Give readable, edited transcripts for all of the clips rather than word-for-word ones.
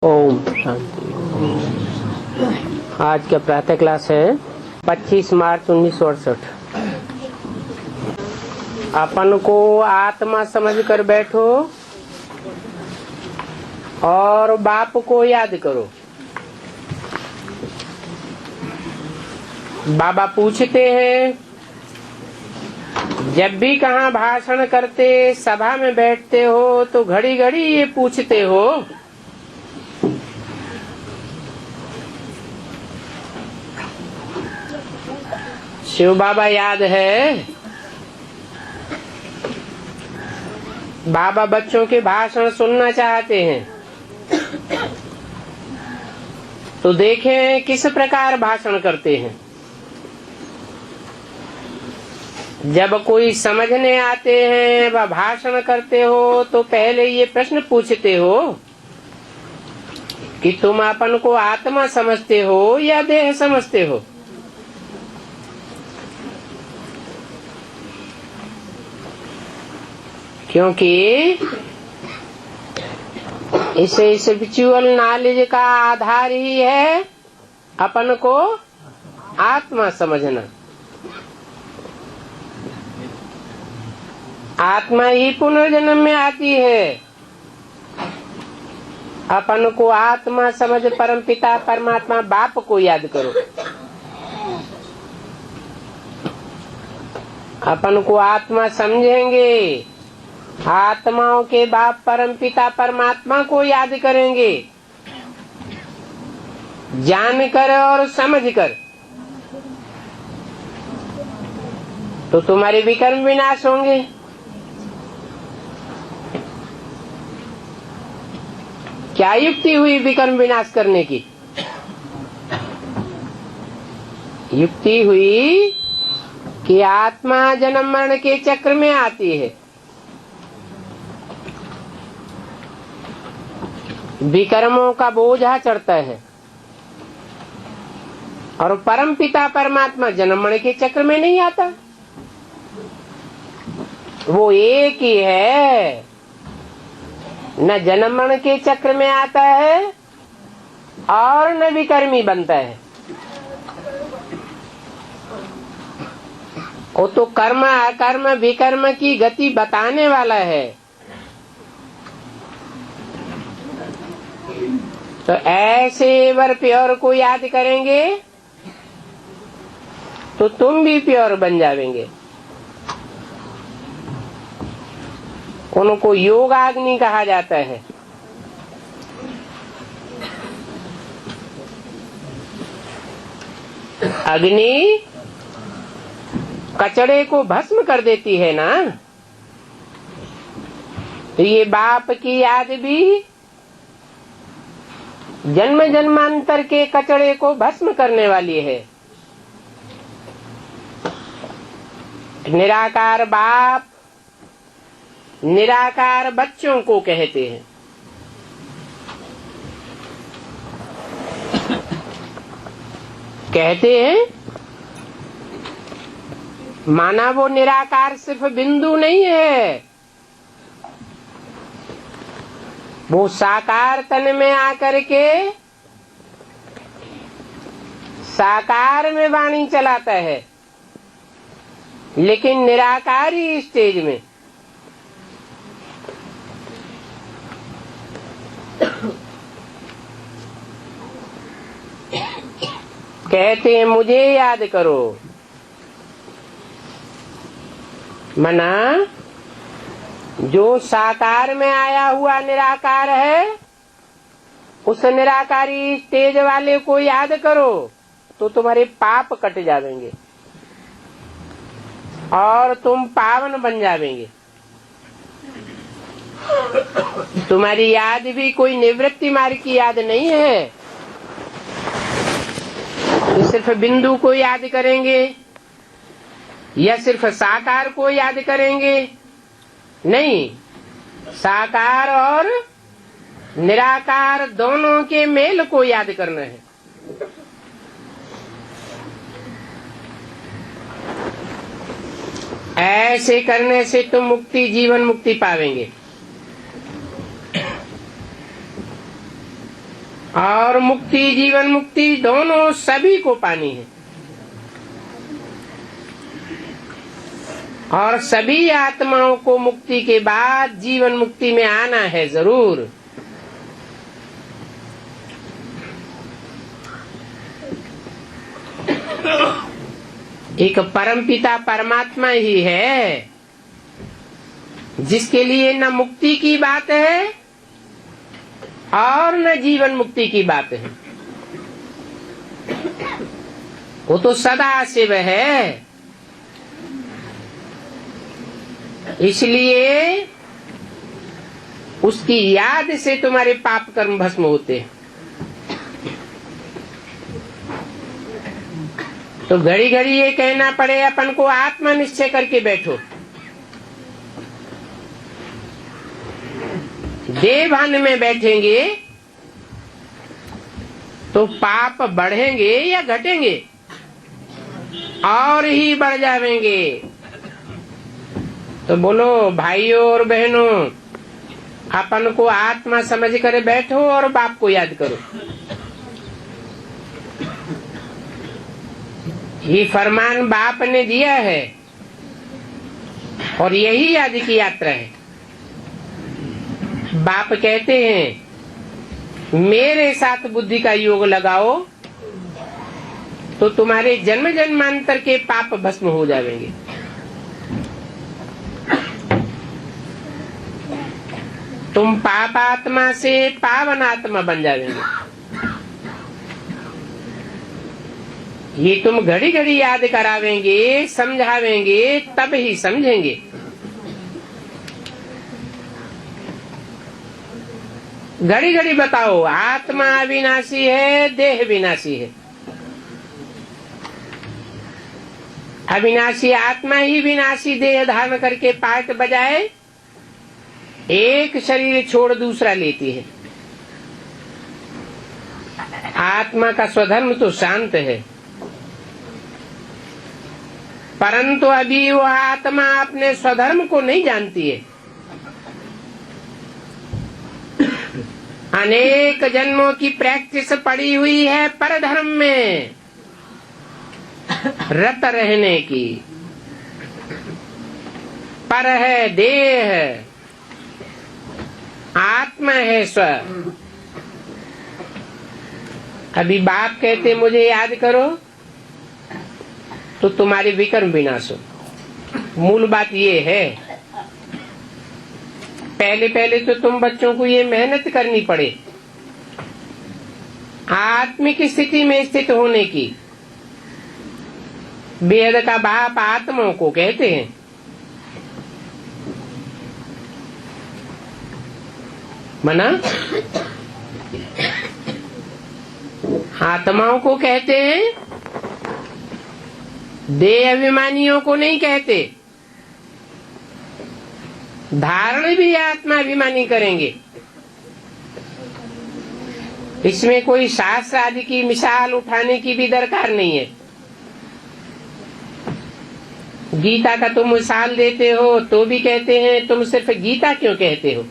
ओम शांति। आज का प्रातः क्लास है 25 मार्च 1968। अपन को आत्मा समझ कर बैठो और बाप को याद करो। बाबा पूछते हैं, जब भी कहाँ भाषण करते सभा में बैठते हो तो घड़ी घड़ी ये पूछते हो, शिव बाबा याद है? बाबा बच्चों के भाषण सुनना चाहते हैं तो देखें किस प्रकार भाषण करते हैं। जब कोई समझने आते हैं व भाषण करते हो तो पहले ये प्रश्न पूछते हो कि तुम अपन को आत्मा समझते हो या देह समझते हो। क्योंकि इस स्पिरिचुअल नॉलेज का आधार ही है अपन को आत्मा समझना। आत्मा ही पुनर्जन्म में आती है। अपन को आत्मा समझ परम पिता परमात्मा बाप को याद करो। अपन को आत्मा समझेंगे, आत्माओं के बाप परम पिता परमात्मा को याद करेंगे, जान कर और समझ कर, तो तुम्हारे विकर्म विनाश होंगे। क्या युक्ति हुई विकर्म विनाश करने की? युक्ति हुई कि आत्मा जन्म मरण के चक्र में आती है, विकर्मों का बोझा चढ़ता है, और परम पिता परमात्मा जन्म मरण के चक्र में नहीं आता। वो एक ही है, न जन्म मरण के चक्र में आता है और न विकर्मी बनता है। वो तो कर्म अकर्म विकर्म की गति बताने वाला है। तो ऐसे वर प्योर को याद करेंगे तो तुम भी प्योर बन जाएंगे। उनको योगाग्नि कहा जाता है। अग्नि कचड़े को भस्म कर देती है ना, तो ये बाप की याद भी जन्म जन्मांतर के कचड़े को भस्म करने वाली है। निराकार बाप निराकार बच्चों को कहते हैं। कहते हैं माना वो निराकार सिर्फ बिंदु नहीं है, वो साकार तन में आकर के साकार में वाणी चलाता है, लेकिन निराकारी स्टेज में। कहते हैं मुझे याद करो। मना जो साकार में आया हुआ निराकार है, उस निराकारी स्टेज वाले को याद करो तो तुम्हारे पाप कट जाएंगे और तुम पावन बन जाएंगे। तुम्हारी याद भी कोई निवृत्ति मार्ग की याद नहीं है कि सिर्फ बिंदु को याद करेंगे या सिर्फ साकार को याद करेंगे। नहीं, साकार और निराकार दोनों के मेल को याद करना है। ऐसे करने से तुम मुक्ति जीवन मुक्ति पावेंगे। और मुक्ति, जीवन मुक्ति दोनों सभी को पानी है। और सभी आत्माओं को मुक्ति के बाद जीवन मुक्ति में आना है जरूर। एक परमपिता परमात्मा ही है जिसके लिए न मुक्ति की बात है और न जीवन मुक्ति की बात है। वो तो सदा शिव है। इसलिए उसकी याद से तुम्हारे पाप कर्म भस्म होते हैं। तो घड़ी घड़ी ये कहना पड़े अपन को आत्मा निश्चय करके बैठो। देह भान में बैठेंगे तो पाप बढ़ेंगे या घटेंगे? और ही बढ़ जाएंगे। तो बोलो भाइयों और बहनों, अपन को आत्मा समझ कर बैठो और बाप को याद करो। ये फरमान बाप ने दिया है और यही याद की यात्रा है। बाप कहते हैं मेरे साथ बुद्धि का योग लगाओ तो तुम्हारे जन्म जन्मांतर के पाप भस्म हो जाएंगे। तुम पाप आत्मा से पावन आत्मा बन जाएंगे। ये तुम घड़ी घड़ी याद करावेंगे, समझावेंगे, तब ही समझेंगे। घड़ी घड़ी बताओ आत्मा अविनाशी है, देह विनाशी है। अविनाशी आत्मा ही विनाशी देह धारण करके पाठ बजाए एक शरीर छोड़ दूसरा लेती है। आत्मा का स्वधर्म तो शांत है, परंतु अभी वह आत्मा अपने स्वधर्म को नहीं जानती है। अनेक जन्मों की प्रैक्टिस पड़ी हुई है परधर्म में रत रहने की। पर है देह, आत्मा है स्व। अभी बाप कहते मुझे याद करो तो तुम्हारे विकर्म विनाश हो। मूल बात ये है, पहले पहले तो तुम बच्चों को ये मेहनत करनी पड़े आत्मिक स्थिति में स्थित होने की। वेद का बाप आत्माओं को कहते हैं। मना आत्माओं को कहते हैं, देह अभिमानियों को नहीं कहते। धारण भी आत्मा अभिमानी करेंगे। इसमें कोई शास्त्र आदि की मिसाल उठाने की भी दरकार नहीं है। गीता का तुम मिसाल देते हो तो भी कहते हैं तुम सिर्फ गीता क्यों कहते हो,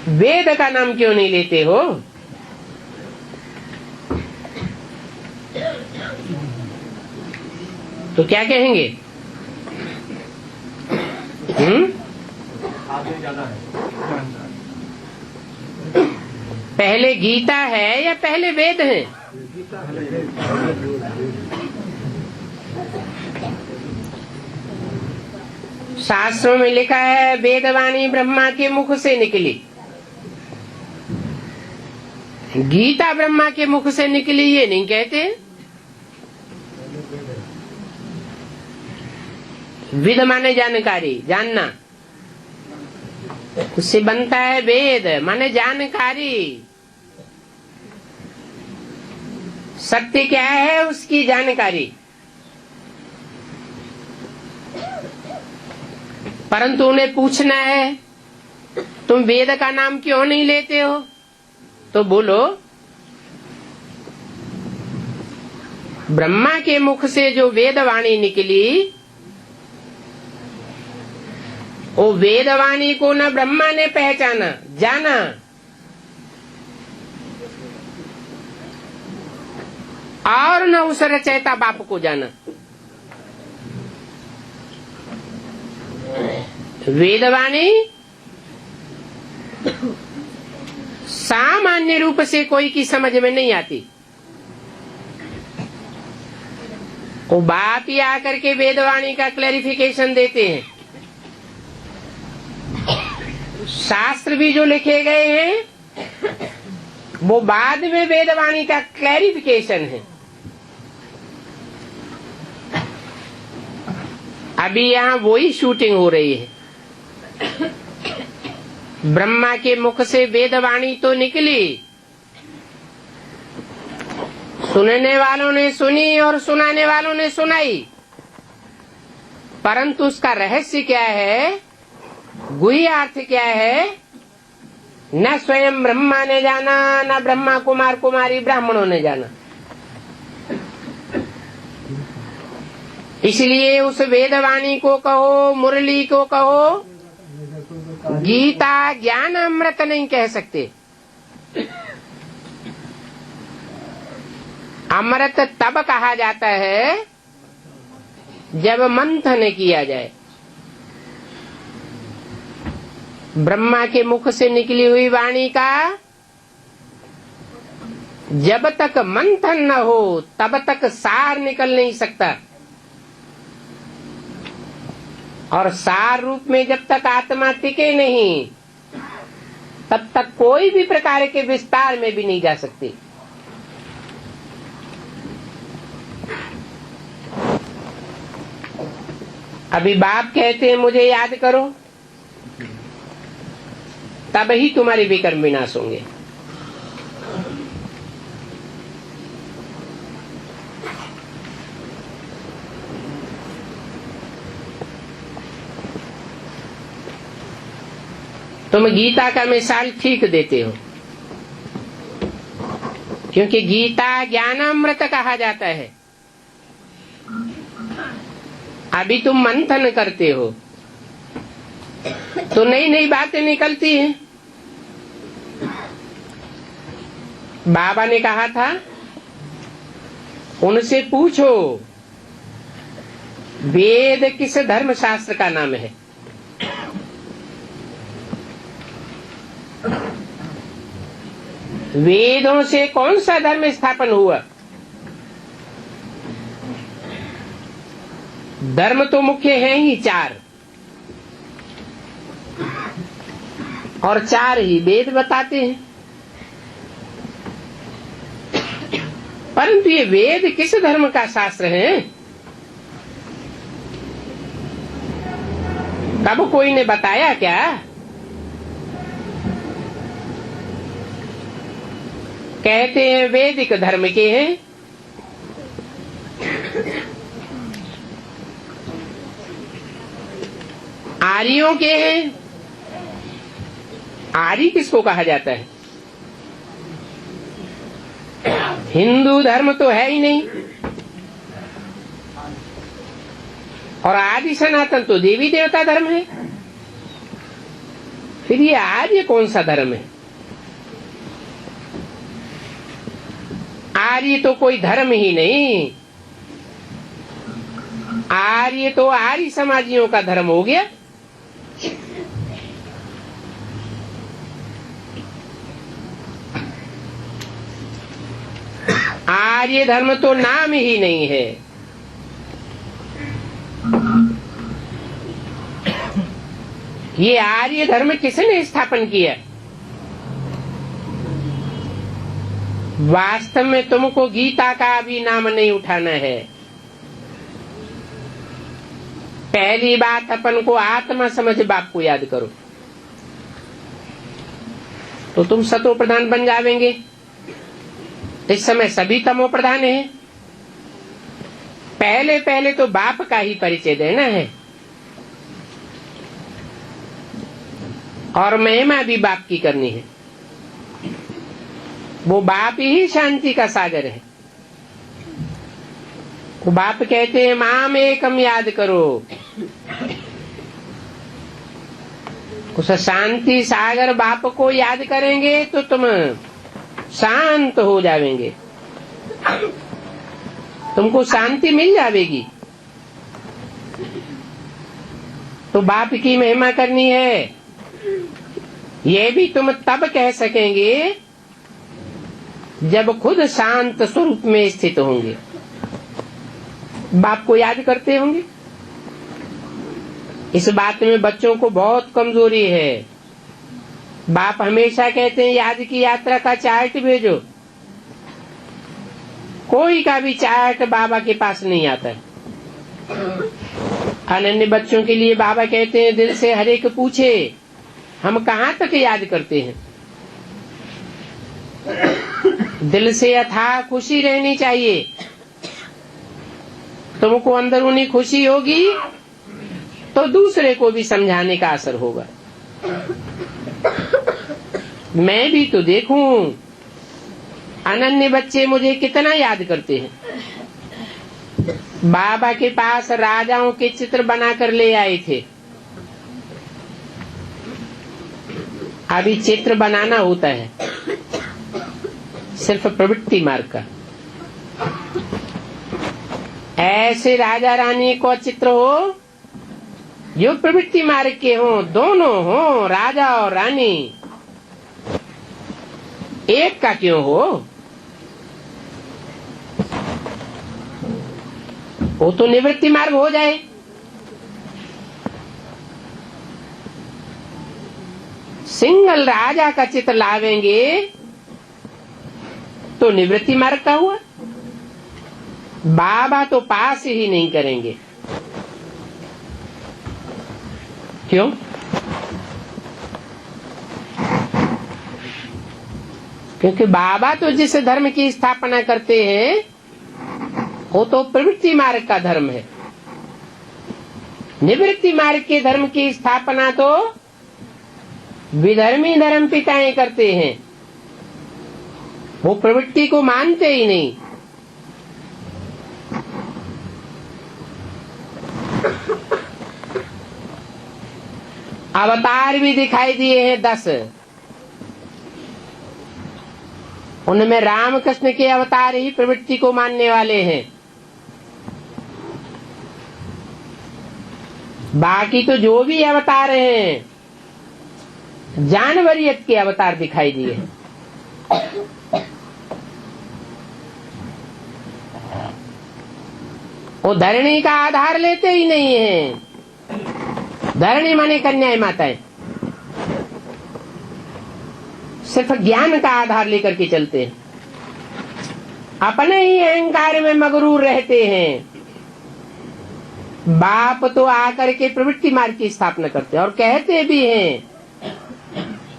वेद का नाम क्यों नहीं लेते हो? तो क्या कहेंगे? पहले गीता है या पहले वेद है? शास्त्रों में लिखा है वेदवाणी ब्रह्मा के मुख से निकली। गीता ब्रह्मा के मुख से निकली ये नहीं कहते। विद माने जानकारी, जानना, उससे बनता है वेद माने जानकारी। सत्य क्या है उसकी जानकारी। परंतु उन्हें पूछना है तुम वेद का नाम क्यों नहीं लेते हो? तो बोलो ब्रह्मा के मुख से जो वेदवाणी निकली वो वेदवाणी को न ब्रह्मा ने पहचाना, जाना, और न उस रचयिता बाप को जाना। वेदवाणी सामान्य रूप से कोई की समझ में नहीं आती। वो बाप ही आकर के वेदवाणी का क्लैरिफिकेशन देते हैं। शास्त्र भी जो लिखे गए हैं वो बाद में वेदवाणी का क्लैरिफिकेशन है। अभी यहाँ वही शूटिंग हो रही है। ब्रह्मा के मुख से वेदवाणी तो निकली, सुनने वालों ने सुनी और सुनाने वालों ने सुनाई, परंतु उसका रहस्य क्या है, गुह्य अर्थ क्या है, न स्वयं ब्रह्मा ने जाना, न ब्रह्मा कुमार कुमारी ब्राह्मणों ने जाना। इसलिए उस वेदवाणी को कहो, मुरली को कहो, गीता ज्ञान अमृत नहीं कह सकते। अमृत तब कहा जाता है जब मंथन किया जाए। ब्रह्मा के मुख से निकली हुई वाणी का जब तक मंथन न हो तब तक सार निकल नहीं सकता, और सार रूप में जब तक आत्मा टिके नहीं तब तक कोई भी प्रकार के विस्तार में भी नहीं जा सकती। अभी बाप कहते हैं मुझे याद करो, तब ही तुम्हारे विकर्म विनाश होंगे। तुम गीता का मिसाल ठीक देते हो, क्योंकि गीता ज्ञानामृत कहा जाता है। अभी तुम मंथन करते हो तो नई नई बातें निकलती हैं। बाबा ने कहा था उनसे पूछो वेद किस धर्म शास्त्र का नाम है। वेदों से कौन सा धर्म स्थापन हुआ। धर्म तो मुख्य हैं ही चार, और चार ही वेद बताते हैं। परंतु ये वेद किस धर्म का शास्त्र है, कब कोई ने बताया क्या। कहते हैं वैदिक धर्म के हैं। आर्यों के हैं। आर्य किसको कहा जाता है। हिंदू धर्म तो है ही नहीं, और आदि सनातन तो देवी देवता धर्म है। फिर ये आर्य कौन सा धर्म है। आर्य तो कोई धर्म ही नहीं, आर्य तो आर्य समाजियों का धर्म हो गया। आर्य धर्म तो नाम ही नहीं है। ये आर्य धर्म किसने स्थापन किया। वास्तव में तुमको गीता का भी नाम नहीं उठाना है। पहली बात अपन को आत्मा समझ बाप को याद करो, तो तुम सतो प्रधान बन जावेंगे। इस समय सभी तमो प्रधान है। पहले पहले तो बाप का ही परिचय देना है, और महिमा भी बाप की करनी है। वो बाप ही शांति का सागर है। वो बाप कहते हैं माम एकम याद करो। उस शांति सागर बाप को याद करेंगे तो तुम शांत हो जाएंगे। तुमको शांति मिल जाएगी। तो बाप की महिमा करनी है, ये भी तुम तब कह सकेंगे जब खुद शांत स्वरूप में स्थित होंगे, बाप को याद करते होंगे। इस बात में बच्चों को बहुत कमजोरी है। बाप हमेशा कहते हैं याद की यात्रा का चार्ट भेजो, कोई का भी चार्ट बाबा के पास नहीं आता है। अनन्य बच्चों के लिए बाबा कहते हैं दिल से हर एक पूछे हम कहाँ तक याद करते हैं। दिल से अथाह खुशी रहनी चाहिए। तुमको अंदरूनी खुशी होगी तो दूसरे को भी समझाने का असर होगा। मैं भी तो देखूं अनन्य बच्चे मुझे कितना याद करते हैं। बाबा के पास राजाओं के चित्र बनाकर ले आए थे। अभी चित्र बनाना होता है सिर्फ प्रवृत्ति मार्ग का। ऐसे राजा रानी को चित्र हो जो प्रवृत्ति मार्ग के हो, दोनों हो, राजा और रानी एक का क्यों हो? वो तो निवृत्ति मार्ग हो जाए। सिंगल राजा का चित्र लावेंगे तो निवृत्ति मार्ग का हुआ। बाबा तो पास ही नहीं करेंगे। क्यों? क्योंकि बाबा तो जिस धर्म की स्थापना करते हैं वो तो प्रवृत्ति मार्ग का धर्म है। निवृत्ति मार्ग के धर्म की स्थापना तो विधर्मी धर्म पिताएं करते हैं। वो प्रवृत्ति को मानते ही नहीं। अवतार भी दिखाई दिए हैं 10। उनमें रामकृष्ण के अवतार ही प्रवृत्ति को मानने वाले हैं। बाकी तो जो भी अवतार हैं जानवरियत के अवतार दिखाई दिए। वो धरणी का आधार लेते ही नहीं है। धरणी माने कन्याएं माताएं, सिर्फ ज्ञान का आधार लेकर के चलते हैं। अपने ही अहंकार में मगरूर रहते हैं। बाप तो आकर के प्रवृत्ति मार्ग की स्थापना करते हैं और कहते भी हैं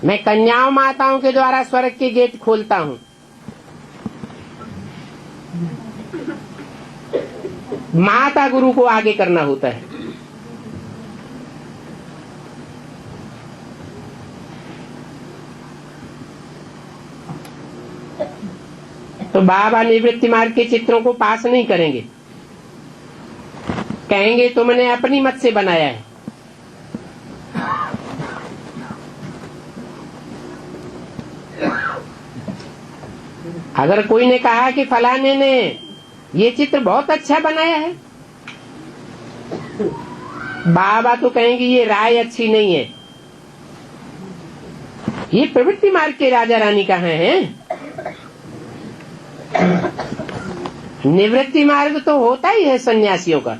मैं कन्याओं माताओं के द्वारा स्वर्ग के गेट खोलता हूं। माता गुरु को आगे करना होता है। तो बाबा निवृत्ति मार्ग के चित्रों को पास नहीं करेंगे। कहेंगे तुमने अपनी मत से बनाया है। अगर कोई ने कहा कि फलाने ने ये चित्र बहुत अच्छा बनाया है, बाबा तो कहेंगे ये राय अच्छी नहीं है। ये प्रवृत्ति मार्ग के राजा रानी कहाँ हैं? निवृत्ति मार्ग तो होता ही है सन्यासियों का।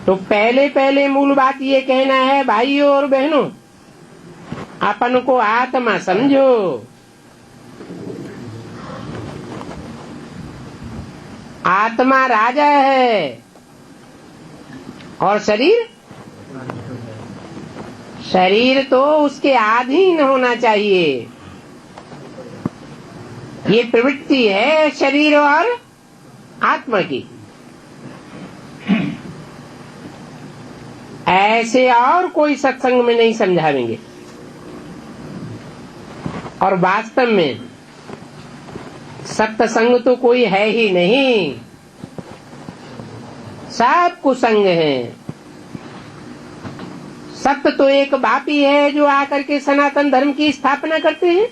तो पहले पहले मूल बात ये कहना है भाइयों और बहनों, अपन को आत्मा समझो। आत्मा राजा है और शरीर तो उसके अधीन होना चाहिए। ये प्रवृत्ति है शरीर और आत्मा की। ऐसे और कोई सत्संग में नहीं समझाएंगे। और वास्तव में सत्संग तो कोई है ही नहीं, सब कुसंग है। सत्य तो एक बाप ही है जो आकर के सनातन धर्म की स्थापना करते हैं।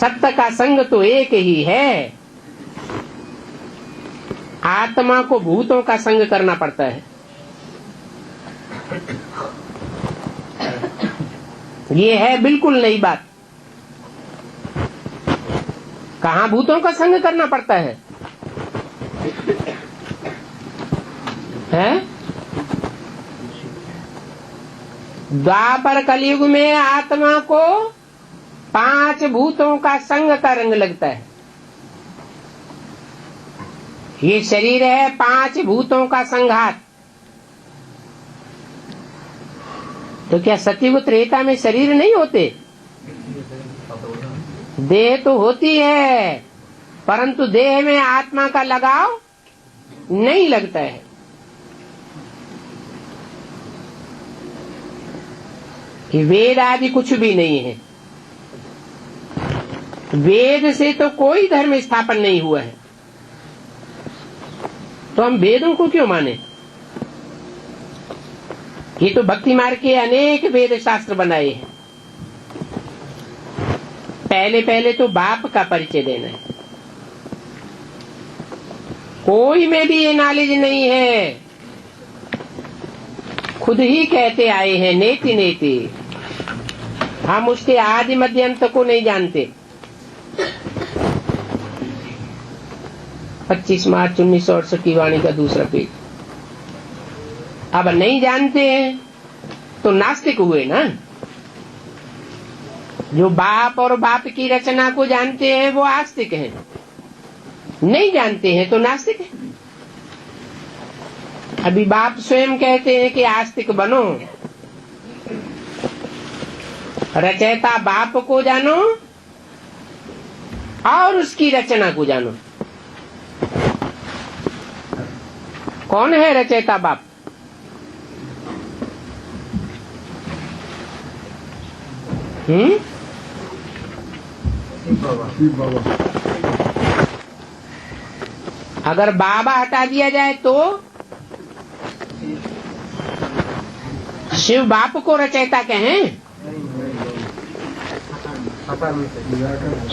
सत्य का संग तो एक ही है। आत्मा को भूतों का संग करना पड़ता है। ये है बिल्कुल नई बात। कहाँ भूतों का संग करना पड़ता है? द्वापर कलयुग में आत्मा को 5 भूतों का संग का रंग लगता है। ये शरीर है 5 भूतों का संघात। तो क्या सतयुग त्रेता में शरीर नहीं होते? देह तो होती है, परंतु देह में आत्मा का लगाव नहीं लगता है। कि वेद आदि कुछ भी नहीं है। वेद से तो कोई धर्म स्थापन नहीं हुआ है, तो हम वेदों को क्यों माने? ये तो भक्ति मार्ग के अनेक वेद शास्त्र बनाए हैं। पहले पहले तो बाप का परिचय देना है। कोई में भी ये नॉलेज नहीं है, खुद ही कहते आए हैं नेति नेति। हम उसके आदि मध्य अंत को नहीं जानते। 25 मार्च 1968 की वाणी का दूसरा पेज। अब नहीं जानते हैं तो नास्तिक हुए ना। जो बाप और बाप की रचना को जानते हैं वो आस्तिक हैं, नहीं जानते हैं तो नास्तिक है। अभी बाप स्वयं कहते हैं कि आस्तिक बनो, रचयिता बाप को जानो और उसकी रचना को जानो। कौन है रचयिता बाप? अगर बाबा हटा दिया जाए तो शिव बाप को रचयिता कहें?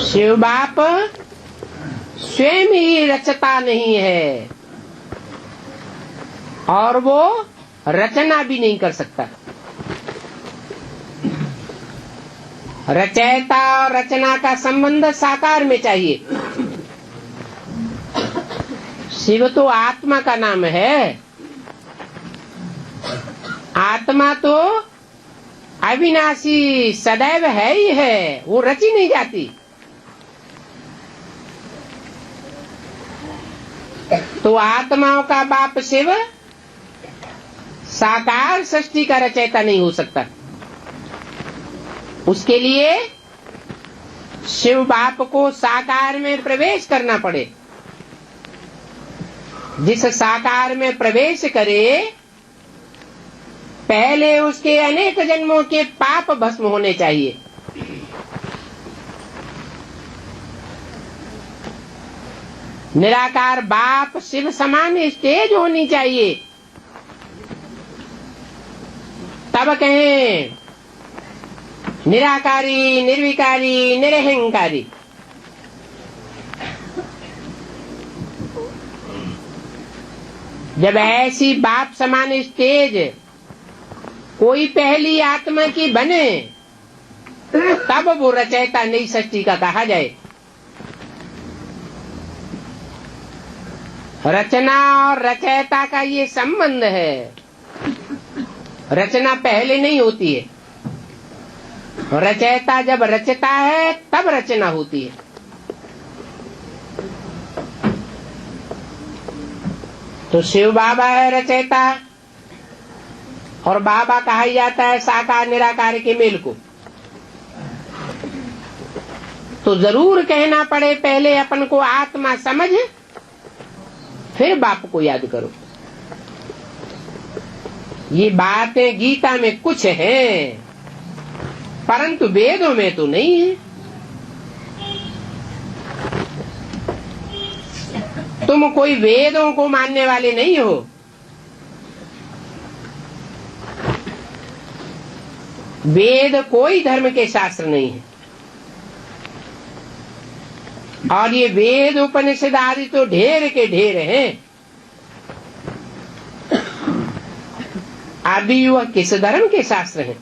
शिव बाप स्वयं ही रचता नहीं है और वो रचना भी नहीं कर सकता। रचयिता और रचना का संबंध साकार में चाहिए। शिव तो आत्मा का नाम है। आत्मा तो अविनाशी सदैव है ही है, वो रची नहीं जाती। तो आत्माओं का बाप शिव साकार सृष्टि का रचयिता नहीं हो सकता। उसके लिए शिव बाप को साकार में प्रवेश करना पड़े। जिस साकार में प्रवेश करे पहले उसके अनेक जन्मों के पाप भस्म होने चाहिए। निराकार बाप शिव समान स्टेज होनी चाहिए, तब कहें निराकारी, निर्विकारी, निरहंकारी। जब ऐसी बाप समान स्टेज कोई पहली आत्मा की बने तब वो रचयिता नई सृष्टि का कहा जाए। रचना और रचयिता का ये संबंध है। रचना पहले नहीं होती है, रचयिता जब रचता है तब रचना होती है। तो शिव बाबा है रचयिता और बाबा कहा जाता है साकार निराकार के मेल को। तो जरूर कहना पड़े पहले अपन को आत्मा समझ, फिर बाप को याद करो। ये बातें गीता में कुछ हैं, परंतु वेदों में तो नहीं है। तुम कोई वेदों को मानने वाले नहीं हो। वेद कोई धर्म के शास्त्र नहीं है। और ये वेद उपनिषद आदि तो ढेर के ढेर हैं। अभी वह किस धर्म के शास्त्र हैं?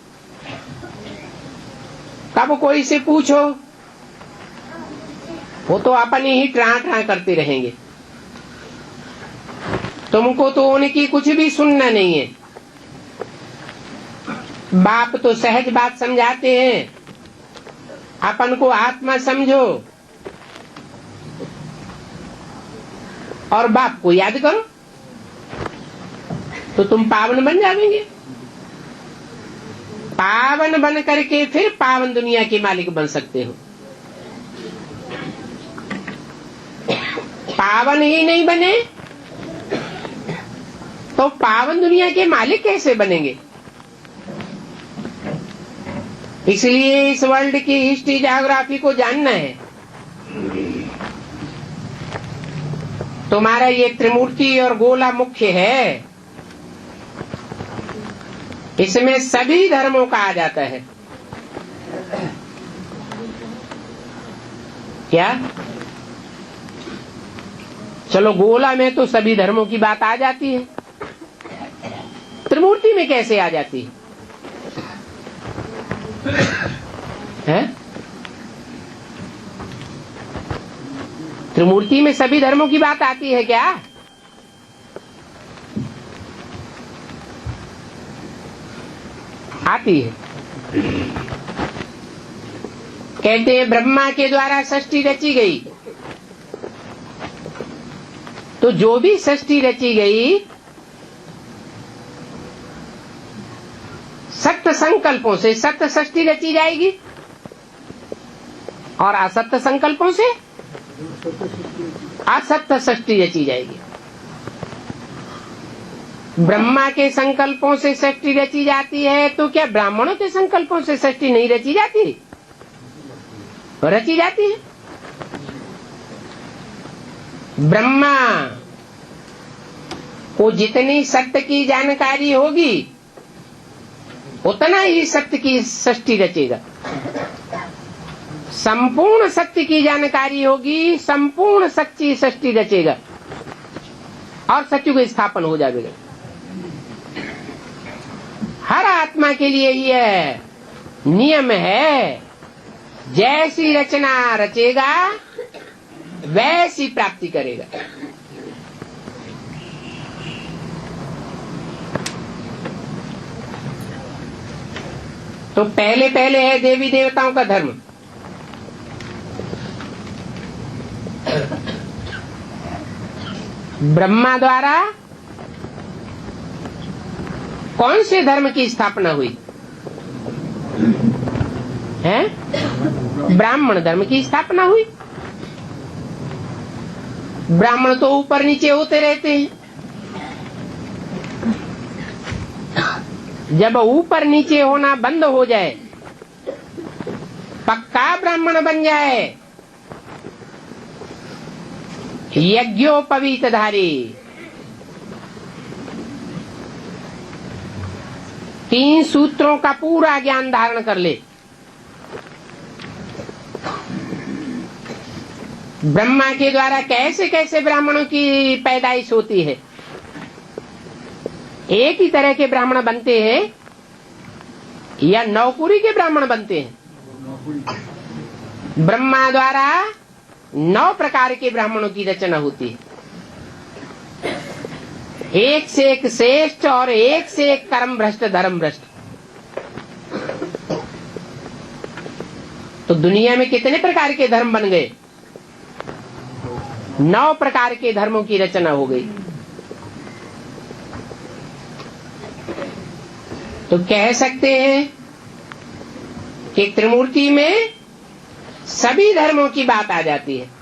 कब कोई से पूछो वो तो अपनी ही ट्रां ट्रां करते रहेंगे। तुमको तो उनकी कुछ भी सुनना नहीं है। बाप तो सहज बात समझाते हैं, अपन को आत्मा समझो और बाप को याद करो तो तुम पावन बन जाएंगे। पावन बन करके फिर पावन दुनिया के मालिक बन सकते हो। पावन ही नहीं बने तो पावन दुनिया के मालिक कैसे बनेंगे? इसलिए इस वर्ल्ड की हिस्ट्री ज्योग्राफी को जानना है। तुम्हारा ये त्रिमूर्ति और गोला मुख्य है, इसमें सभी धर्मों का आ जाता है। क्या? चलो गोला में तो सभी धर्मों की बात आ जाती है, त्रिमूर्ति में कैसे आ जाती है? त्रिमूर्ति में सभी धर्मों की बात आती है क्या? आती है। कहते हैं ब्रह्मा के द्वारा सृष्टि रची गई, तो जो भी सृष्टि रची गई सत्य संकल्पों से सत्य सृष्टि रची जाएगी और असत्य संकल्पों से असत्य सृष्टि रची जाएगी। ब्रह्मा के संकल्पों से सृष्टि रची जाती है, तो क्या ब्राह्मणों के संकल्पों से सृष्टि नहीं रची जाती? रची जाती है। ब्रह्मा को जितनी सत्य की जानकारी होगी उतना ही सत्य की सृष्टि रचेगा। संपूर्ण सत्य की जानकारी होगी, संपूर्ण सच्ची सृष्टि रचेगा और सत्युग स्थापन हो जाएगा। हर आत्मा के लिए यह नियम है, जैसी रचना रचेगा वैसी प्राप्ति करेगा। तो पहले पहले है देवी देवताओं का धर्म। ब्रह्मा द्वारा कौन से धर्म की स्थापना हुई है? ब्राह्मण धर्म की स्थापना हुई। ब्राह्मण तो ऊपर नीचे होते रहते हैं। जब ऊपर नीचे होना बंद हो जाए, पक्का ब्राह्मण बन जाए, यज्ञोपवीतधारी, 3 सूत्रों का पूरा ज्ञान धारण कर ले, ब्रह्मा के द्वारा कैसे कैसे ब्राह्मणों की पैदाइश होती है। एक ही तरह के ब्राह्मण बनते हैं या नौकुरी के ब्राह्मण बनते हैं? ब्रह्मा द्वारा 9 प्रकार के ब्राह्मणों की रचना होती है, एक से एक श्रेष्ठ और एक से एक कर्म भ्रष्ट धर्म भ्रष्ट। तो दुनिया में कितने प्रकार के धर्म बन गए? 9 प्रकार के धर्मों की रचना हो गई। तो कह सकते हैं कि त्रिमूर्ति में सभी धर्मों की बात आ जाती है।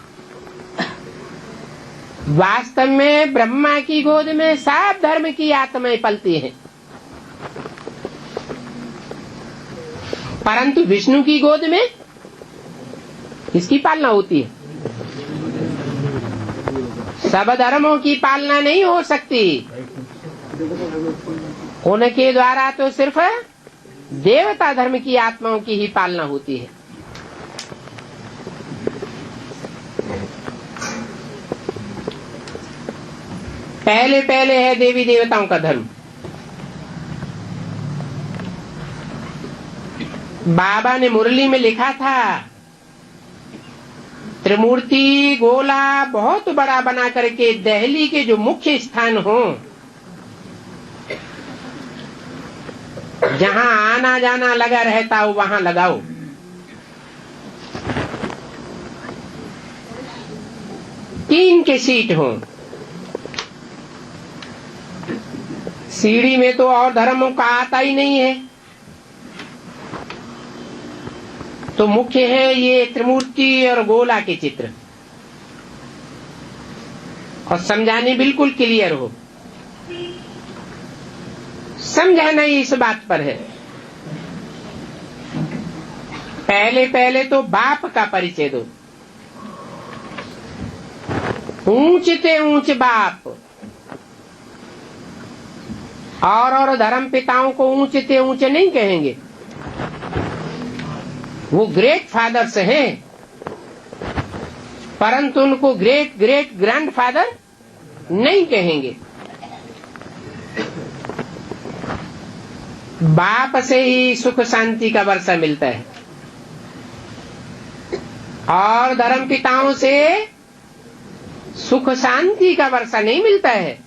वास्तव में ब्रह्मा की गोद में सब धर्म की आत्माएं पलती हैं, परंतु विष्णु की गोद में किसकी पालना होती है? सब धर्मों की पालना नहीं हो सकती। उनके द्वारा तो सिर्फ देवता धर्म की आत्माओं की ही पालना होती है। पहले पहले है देवी देवताओं का धर्म। बाबा ने मुरली में लिखा था, त्रिमूर्ति गोला बहुत बड़ा बना करके दिल्ली के जो मुख्य स्थान हो, जहां आना जाना लगा रहता हो, वहां लगाओ। तीन के सीट हो। सीढ़ी में तो और धर्मों का आता ही नहीं है, तो मुख्य है ये त्रिमूर्ति और गोला के चित्र। और समझाने बिल्कुल क्लियर हो, समझाना ही इस बात पर है। पहले पहले तो बाप का परिचय दो। ऊंचते ऊंच बाप, और धर्म पिताओं को ऊंचते ऊंचे नहीं कहेंगे, वो ग्रेट फादर्स हैं, परंतु उनको ग्रेट ग्रेट ग्रैंडफादर नहीं कहेंगे। बाप से ही सुख शांति का वर्षा मिलता है, और धर्म पिताओं से सुख शांति का वर्षा नहीं मिलता है।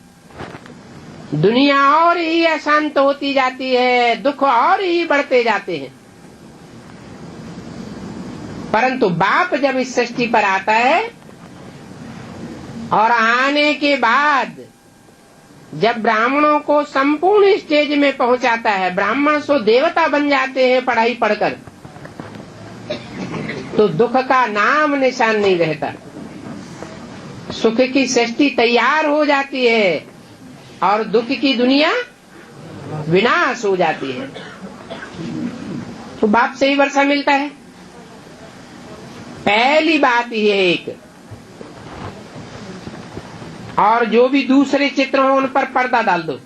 दुनिया और ही अशांत होती जाती है, दुख और ही बढ़ते जाते हैं। परंतु बाप जब इस सृष्टि पर आता है, और आने के बाद जब ब्राह्मणों को संपूर्ण स्टेज में पहुंचाता है, ब्राह्मण सो देवता बन जाते हैं पढ़ाई पढ़कर, तो दुख का नाम निशान नहीं रहता। सुख की सृष्टि तैयार हो जाती है, और दुख की दुनिया विनाश हो जाती है। तो बाप से ही वर्षा मिलता है। पहली बात ये एक, और जो भी दूसरे चित्र हो उन पर पर्दा डाल दो।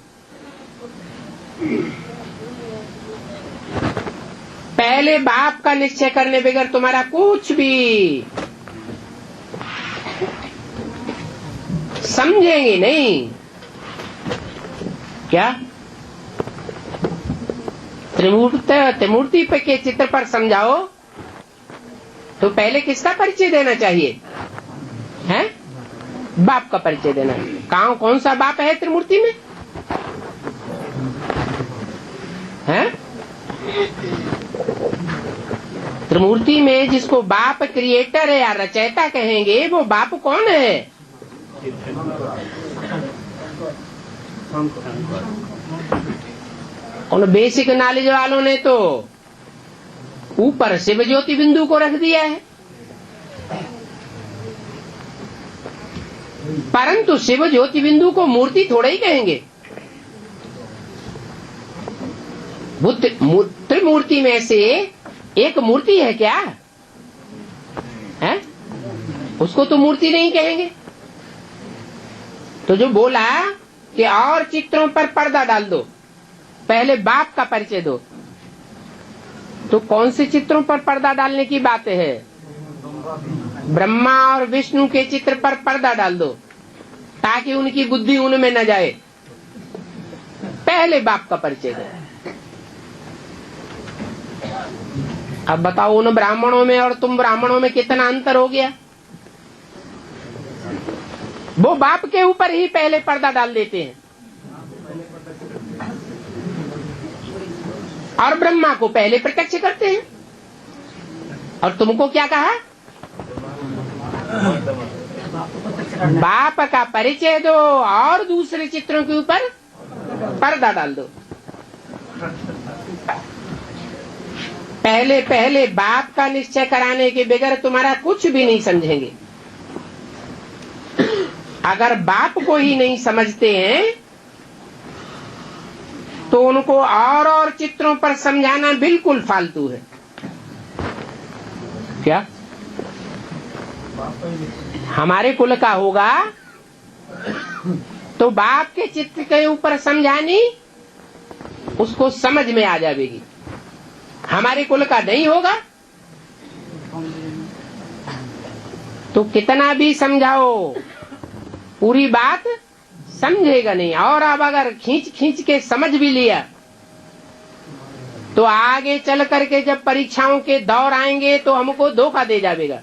पहले बाप का निश्चय करने बगैर तुम्हारा कुछ भी समझेंगे नहीं। क्या त्रिमूर्ति के चित्र पर समझाओ तो पहले किसका परिचय देना चाहिए? है बाप का परिचय देना। कौन सा बाप है त्रिमूर्ति में? है त्रिमूर्ति में जिसको बाप क्रिएटर है या रचयिता कहेंगे, वो बाप कौन है? उन बेसिक नॉलेज वालों ने तो ऊपर शिव ज्योति बिंदु को रख दिया है, परंतु शिव ज्योति बिंदु को मूर्ति थोड़ा ही कहेंगे। त्रिमूर्ति में से एक मूर्ति है क्या? है उसको तो मूर्ति नहीं कहेंगे। तो जो बोला कि और चित्रों पर पर्दा डाल दो, पहले बाप का परिचय दो, तो कौन से चित्रों पर पर्दा डालने की बात है? ब्रह्मा और विष्णु के चित्र पर पर्दा डाल दो, ताकि उनकी बुद्धि उनमें न जाए। पहले बाप का परिचय दो। अब बताओ, उन ब्राह्मणों में और तुम ब्राह्मणों में कितना अंतर हो गया? वो बाप के ऊपर ही पहले पर्दा डाल देते हैं, और ब्रह्मा को पहले प्रत्यक्ष करते हैं। और तुमको क्या कहा? बाप का परिचय दो और दूसरे चित्रों के ऊपर पर्दा डाल दो। पहले पहले बाप का निश्चय कराने के बगैर तुम्हारा कुछ भी नहीं समझेंगे। अगर बाप को ही नहीं समझते हैं तो उनको और चित्रों पर समझाना बिल्कुल फालतू है। क्या हमारे कुल का होगा तो बाप के चित्र के ऊपर समझानी उसको समझ में आ जाएगी। हमारे कुल का नहीं होगा तो कितना भी समझाओ पूरी बात समझेगा नहीं। और अब अगर खींच खींच के समझ भी लिया तो आगे चल करके जब परीक्षाओं के दौर आएंगे तो हमको धोखा दे जाएगा,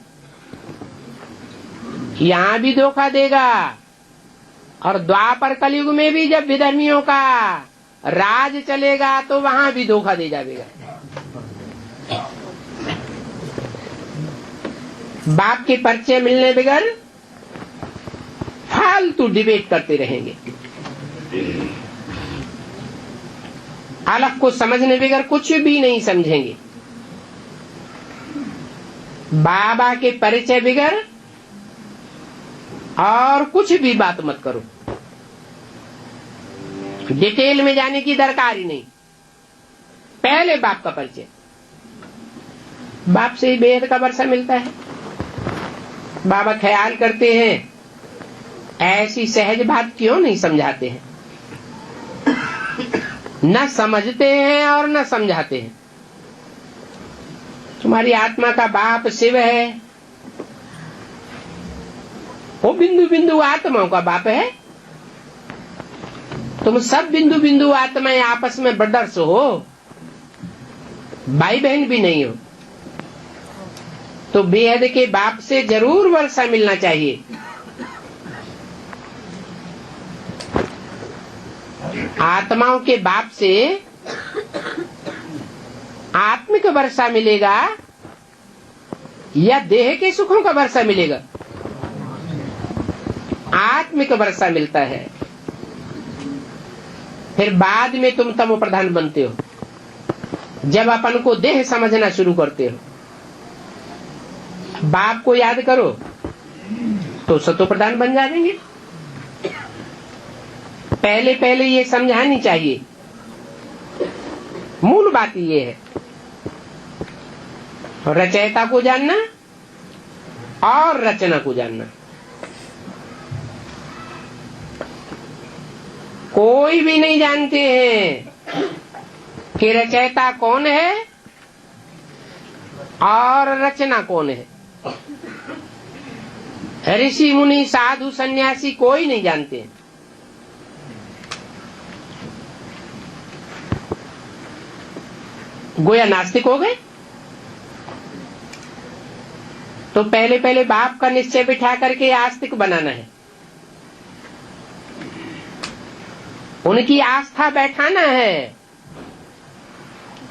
यहाँ भी धोखा देगा, और द्वापर कलयुग में भी जब विधर्मियों का राज चलेगा तो वहां भी धोखा दे जाएगा। बाप के परिचय मिलने बगैर फालतू डिबेट करते रहेंगे, अलग को समझने बगैर कुछ भी नहीं समझेंगे। बाबा के परिचय बगैर और कुछ भी बात मत करो, डिटेल में जाने की दरकार ही नहीं। पहले बाप का परिचय, बाप से ही बेहद का वर्षा मिलता है। बाबा ख्याल करते हैं ऐसी सहज बात क्यों नहीं समझाते हैं, न समझते हैं और न समझाते हैं। तुम्हारी आत्मा का बाप शिव है, वो बिंदु बिंदु आत्माओं का बाप है। तुम सब बिंदु बिंदु आत्माएं आपस में ब्रदर्स हो, भाई बहन भी नहीं हो, तो बेहद के बाप से जरूर वर्षा मिलना चाहिए। आत्माओं के बाप से आत्मिक वर्षा मिलेगा या देह के सुखों का वर्षा मिलेगा? आत्मिक वर्षा मिलता है। फिर बाद में तुम तमो प्रधान बनते हो, जब अपन को देह समझना शुरू करते हो। बाप को याद करो तो सतो प्रधान बन जाएंगे। पहले पहले ये समझानी चाहिए, मूल बात ये है। रचयिता को जानना और रचना को जानना। कोई भी नहीं जानते हैं कि रचयिता कौन है और रचना कौन है। ऋषि मुनि साधु सन्यासी कोई नहीं जानते। गोया नास्तिक हो गए। तो पहले पहले बाप का निश्चय बिठा करके आस्तिक बनाना है, उनकी आस्था बैठाना है।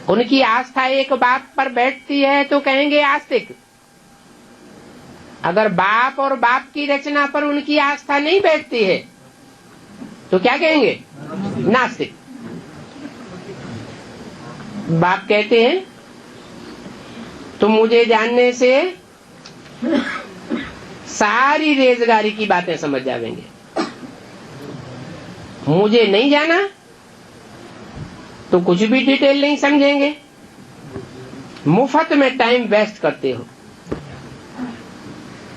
उनकी आस्था एक बाप पर बैठती है तो कहेंगे आस्तिक। अगर बाप और बाप की रचना पर उनकी आस्था नहीं बैठती है तो क्या कहेंगे? नास्तिक। बाप कहते हैं तुम मुझे जानने से सारी रेजगारी की बातें समझ जाएंगे, मुझे नहीं जाना तो कुछ भी डिटेल नहीं समझेंगे। मुफ्त में टाइम वेस्ट करते हो।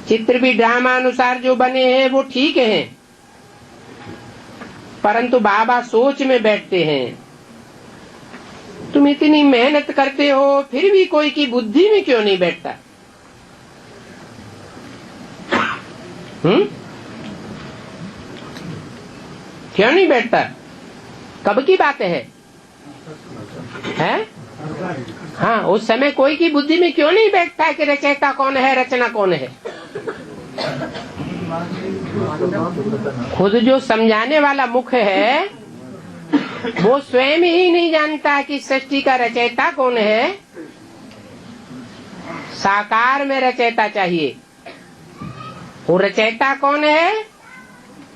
चित्र भी ड्रामा अनुसार जो बने हैं वो ठीक हैं, परंतु बाबा सोच में बैठते हैं। तुम इतनी मेहनत करते हो फिर भी कोई की बुद्धि में क्यों नहीं बैठता? क्यों नहीं बैठता? कब की बात है? हाँ, उस समय कोई की बुद्धि में क्यों नहीं बैठता है कि रचयिता कौन है, रचना कौन है? खुद जो समझाने वाला मुख है वो स्वयं ही नहीं जानता कि सृष्टि का रचयिता कौन है। साकार में रचयिता चाहिए, वो रचयिता कौन है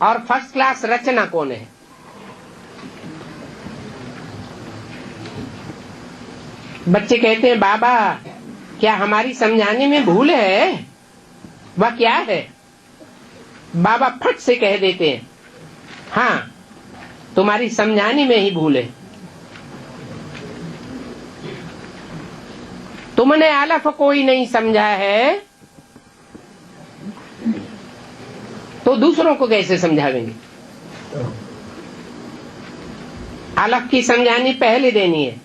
और फर्स्ट क्लास रचना कौन है। बच्चे कहते हैं बाबा क्या हमारी समझाने में भूल है? वह क्या है? बाबा फट से कह देते हैं हाँ, तुम्हारी समझाने में ही भूल है। तुमने अलफ कोई नहीं समझा है तो दूसरों को कैसे समझावेंगे? अलफ की समझानी पहले देनी है।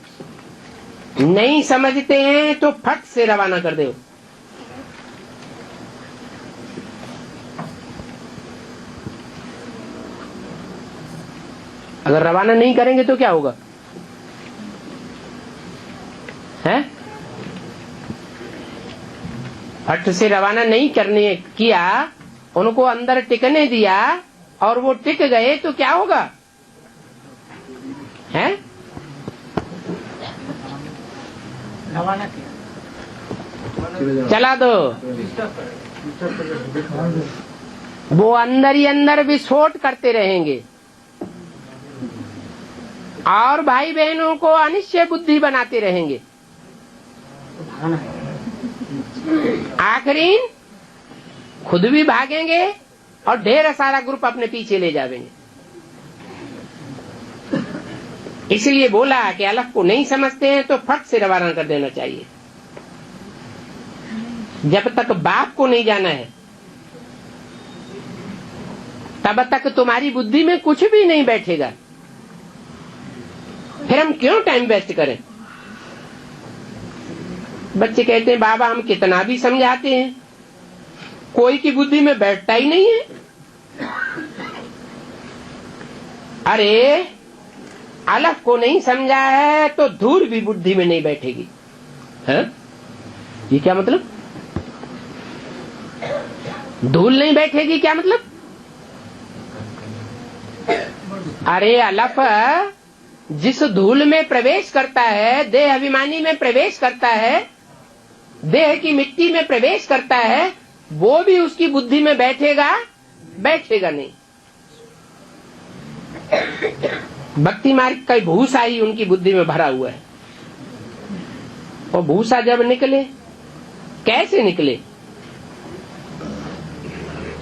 नहीं समझते हैं तो फट से रवाना कर दो। अगर रवाना नहीं करेंगे तो क्या होगा? है फट से रवाना नहीं करने किया, उनको अंदर टिकने दिया और वो टिक गए तो क्या होगा? है रवाना किया, चला दो, वो अंदर ही अंदर विस्फोट करते रहेंगे और भाई बहनों को अनिश्चय बुद्धि बनाते रहेंगे। आखिरी खुद भी भागेंगे और ढेर सारा ग्रुप अपने पीछे ले जाएंगे। इसलिए बोला कि अलग को नहीं समझते हैं तो फट से रवाना कर देना चाहिए। जब तक बाप को नहीं जाना है तब तक तुम्हारी बुद्धि में कुछ भी नहीं बैठेगा। फिर हम क्यों टाइम वेस्ट करें? बच्चे कहते हैं बाबा हम कितना भी समझाते हैं, कोई की बुद्धि में बैठता ही नहीं है। अरे अलग को नहीं समझा है तो धूल भी बुद्धि में नहीं बैठेगी। है ये क्या मतलब? धूल नहीं बैठेगी क्या मतलब? अरे अलफ जिस धूल में प्रवेश करता है, देह अभिमानी में प्रवेश करता है, देह की मिट्टी में प्रवेश करता है, वो भी उसकी बुद्धि में बैठेगा? बैठेगा नहीं। भक्ति मार्ग का भूसा ही उनकी बुद्धि में भरा हुआ है। और भूसा जब निकले, कैसे निकले?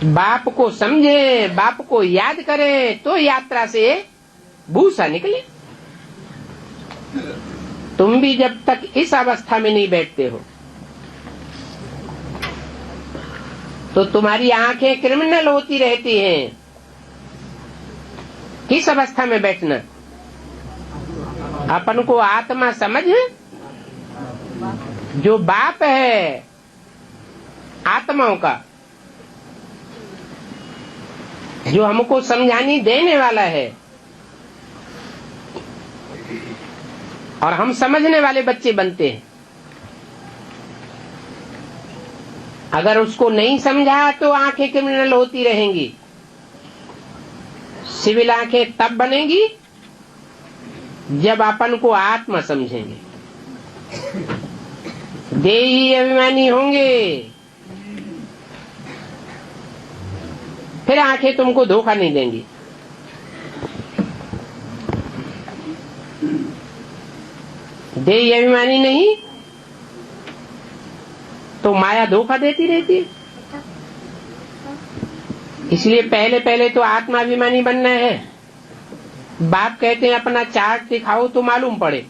बाप को समझे, बाप को याद करें तो यात्रा से भूसा निकले। तुम भी जब तक इस अवस्था में नहीं बैठते हो तो तुम्हारी आंखें क्रिमिनल होती रहती हैं। किस अवस्था में बैठना? अपन को आत्मा समझ, जो बाप है आत्माओं का, जो हमको समझानी देने वाला है, और हम समझने वाले बच्चे बनते हैं। अगर उसको नहीं समझा तो आंखें क्रिमिनल होती रहेंगी। सिविल आंखें तब बनेंगी जब अपन को आत्मा समझेंगे, देही अभिमानी होंगे, फिर आंखें तुमको धोखा नहीं देंगी। देही अभिमानी नहीं तो माया धोखा देती रहती है। इसलिए पहले पहले तो आत्माभिमानी बनना है। बाप कहते हैं अपना चार्ट दिखाओ तो मालूम पड़े।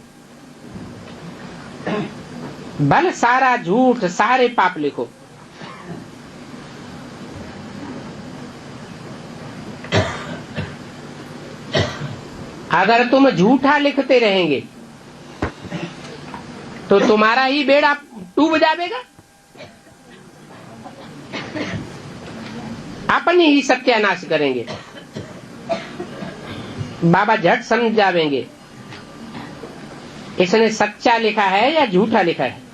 भले सारा झूठ, सारे पाप लिखो, अगर तुम झूठा लिखते रहेंगे तो तुम्हारा ही बेड़ा डूब जाएगा। अपनी ही सत्यानाश करेंगे। बाबा झट समझ जावेंगे इसने सच्चा लिखा है या झूठा लिखा है।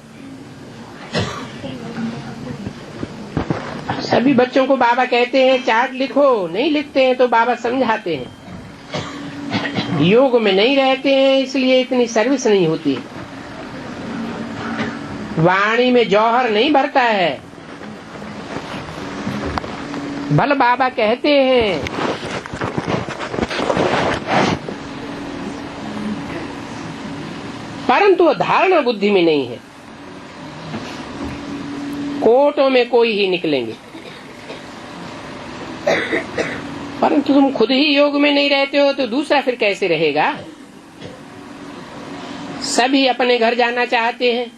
सभी बच्चों को बाबा कहते हैं चार्ट लिखो, नहीं लिखते हैं तो बाबा समझाते हैं। योग में नहीं रहते हैं इसलिए इतनी सर्विस नहीं होती। वाणी में जौहर नहीं भरता है। भल बाबा कहते हैं परंतु धारणा बुद्धि में नहीं है। कोटों में कोई ही निकलेंगे, परंतु तुम खुद ही योग में नहीं रहते हो तो दूसरा फिर कैसे रहेगा। सभी अपने घर जाना चाहते हैं।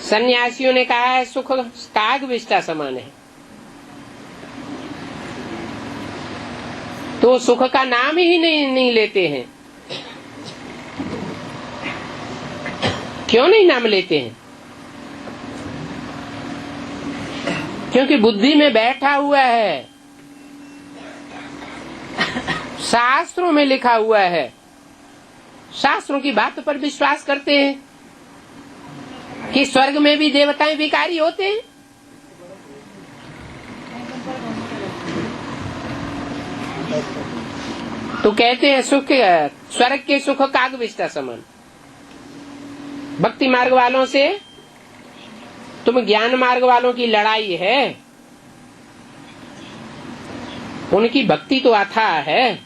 सन्यासियों ने कहा है सुख काग विष्टा समान है, तो सुख का नाम ही नहीं लेते हैं। क्यों नहीं नाम लेते हैं? क्योंकि बुद्धि में बैठा हुआ है। शास्त्रों में लिखा हुआ है, शास्त्रों की बात पर विश्वास करते हैं कि स्वर्ग में भी देवताएं भिखारी होते हैं। तो कहते हैं सुख, स्वर्ग के सुख कागविष्टा समान। भक्ति मार्ग वालों से तुम ज्ञान मार्ग वालों की लड़ाई है। उनकी भक्ति तो अथाह है,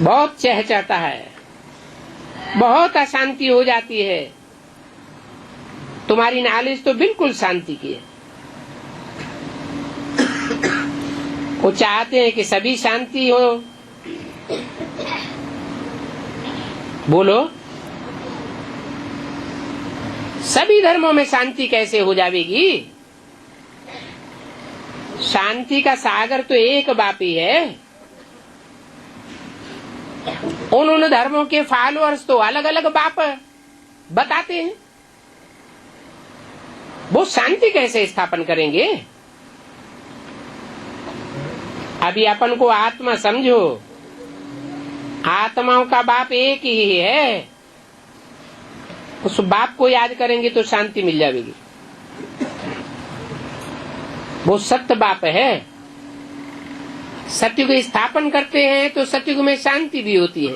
बहुत चहचहाता है, बहुत अशांति हो जाती है। तुम्हारी नॉलेज तो बिल्कुल शांति की है। वो चाहते हैं कि सभी शांति हो। बोलो, सभी धर्मों में शांति कैसे हो जाएगी? शांति का सागर तो एक बाप ही है। उन धर्मों के फॉलोअर्स तो अलग अलग बाप बताते हैं। वो शांति कैसे स्थापन करेंगे? अभी अपन को आत्मा समझो, आत्माओं का बाप एक ही है। उस बाप को याद करेंगे तो शांति मिल जाएगी। वो सत्य बाप है। सत्युग स्थापन करते हैं तो सत्युग में शांति भी होती है।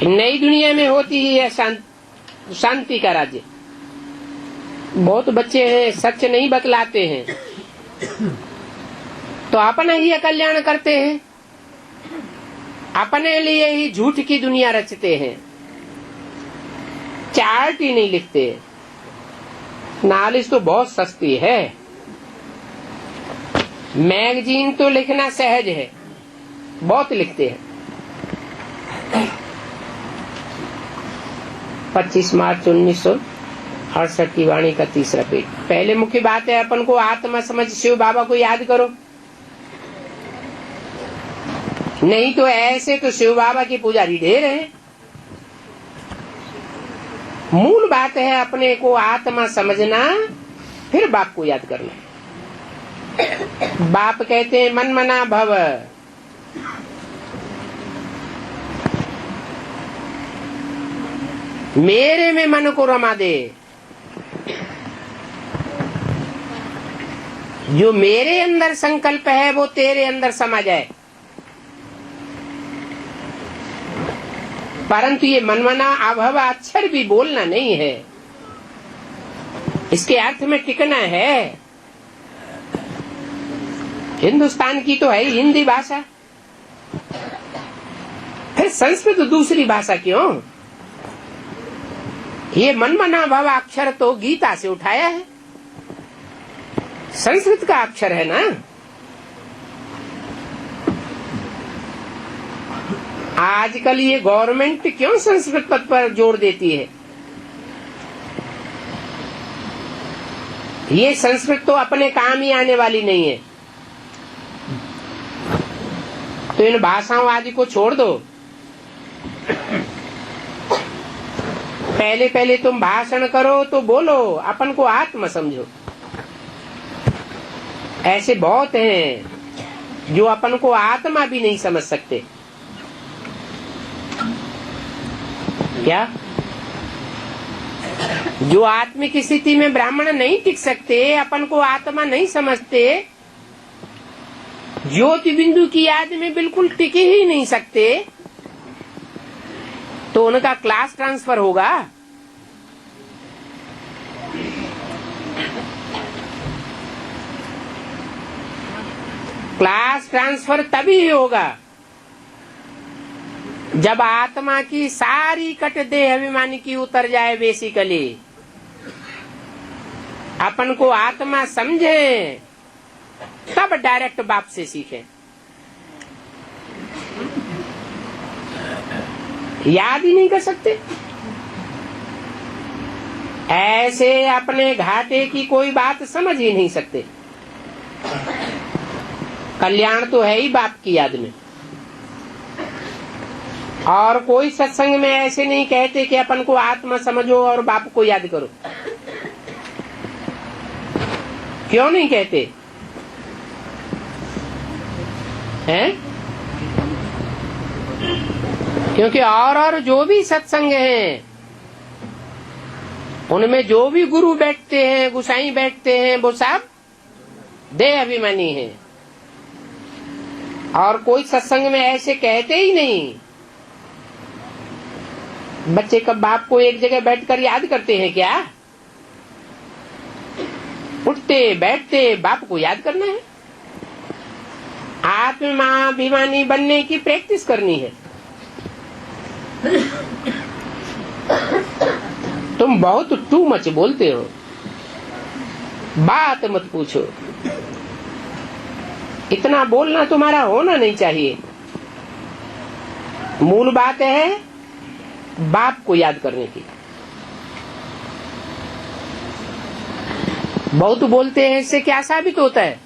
नई दुनिया में होती ही है शांति का राज्य। बहुत बच्चे हैं सच नहीं बतलाते हैं तो अपना ही कल्याण करते हैं, अपने लिए ही झूठ की दुनिया रचते हैं, चार्ट ही नहीं लिखते। नॉलेज तो बहुत सस्ती है, मैगजीन तो लिखना सहज है, बहुत लिखते हैं। 25 मार्च 1968 की वाणी का 3रा पेज। पहले मुख्य बात है अपन को आत्मा समझ शिव बाबा को याद करो, नहीं तो ऐसे तो शिव बाबा की पुजारी ढेर है। मूल बात है अपने को आत्मा समझना, फिर बाप को याद करना। बाप कहते हैं मन मना भव। मेरे में मन को रमा दे। जो मेरे अंदर संकल्प है वो तेरे अंदर समा जाए। परंतु ये मनमना अभव अक्षर भी बोलना नहीं है, इसके अर्थ में टिकना है। हिंदुस्तान की तो है हिंदी भाषा, फिर संस्कृत दूसरी भाषा क्यों? ये मनमना भव अक्षर तो गीता से उठाया है, संस्कृत का अक्षर है ना। आजकल ये गवर्नमेंट क्यों संस्कृत पद पर जोर देती है? ये संस्कृत तो अपने काम ही आने वाली नहीं है, तो इन भाषाओं आदि को छोड़ दो। पहले पहले तुम भाषण करो तो बोलो अपन को आत्मा समझो। ऐसे बहुत हैं जो अपन को आत्मा भी नहीं समझ सकते। क्या जो आत्मिक स्थिति में ब्राह्मण नहीं टिक सकते, अपन को आत्मा नहीं समझते, ज्योति बिंदु की याद में बिल्कुल टिक ही नहीं सकते, तो उनका क्लास ट्रांसफर होगा। क्लास ट्रांसफर तभी होगा जब आत्मा की सारी कट देह अभिमानी की उतर जाए। बेसिकली अपन को आत्मा समझे तब डायरेक्ट बाप से सीखे। याद ही नहीं कर सकते, ऐसे अपने घाटे की कोई बात समझ ही नहीं सकते। कल्याण तो है ही बाप की याद में। और कोई सत्संग में ऐसे नहीं कहते कि अपन को आत्मा समझो और बाप को याद करो। क्यों नहीं कहते? हैं? क्योंकि और जो भी सत्संग हैं उनमें जो भी गुरु बैठते हैं, गुसाई बैठते हैं, वो सब देह अभिमानी हैं। और कोई सत्संग में ऐसे कहते ही नहीं। बच्चे कब बाप को एक जगह बैठकर याद करते हैं क्या? उठते बैठते बाप को याद करना है। आत्माभिमानी बनने की प्रैक्टिस करनी है। तुम बहुत टू मच बोलते हो, बात मत पूछो। इतना बोलना तुम्हारा होना नहीं चाहिए। मूल बात है बाप को याद करने की। बहुत बोलते हैं, इससे क्या साबित होता है?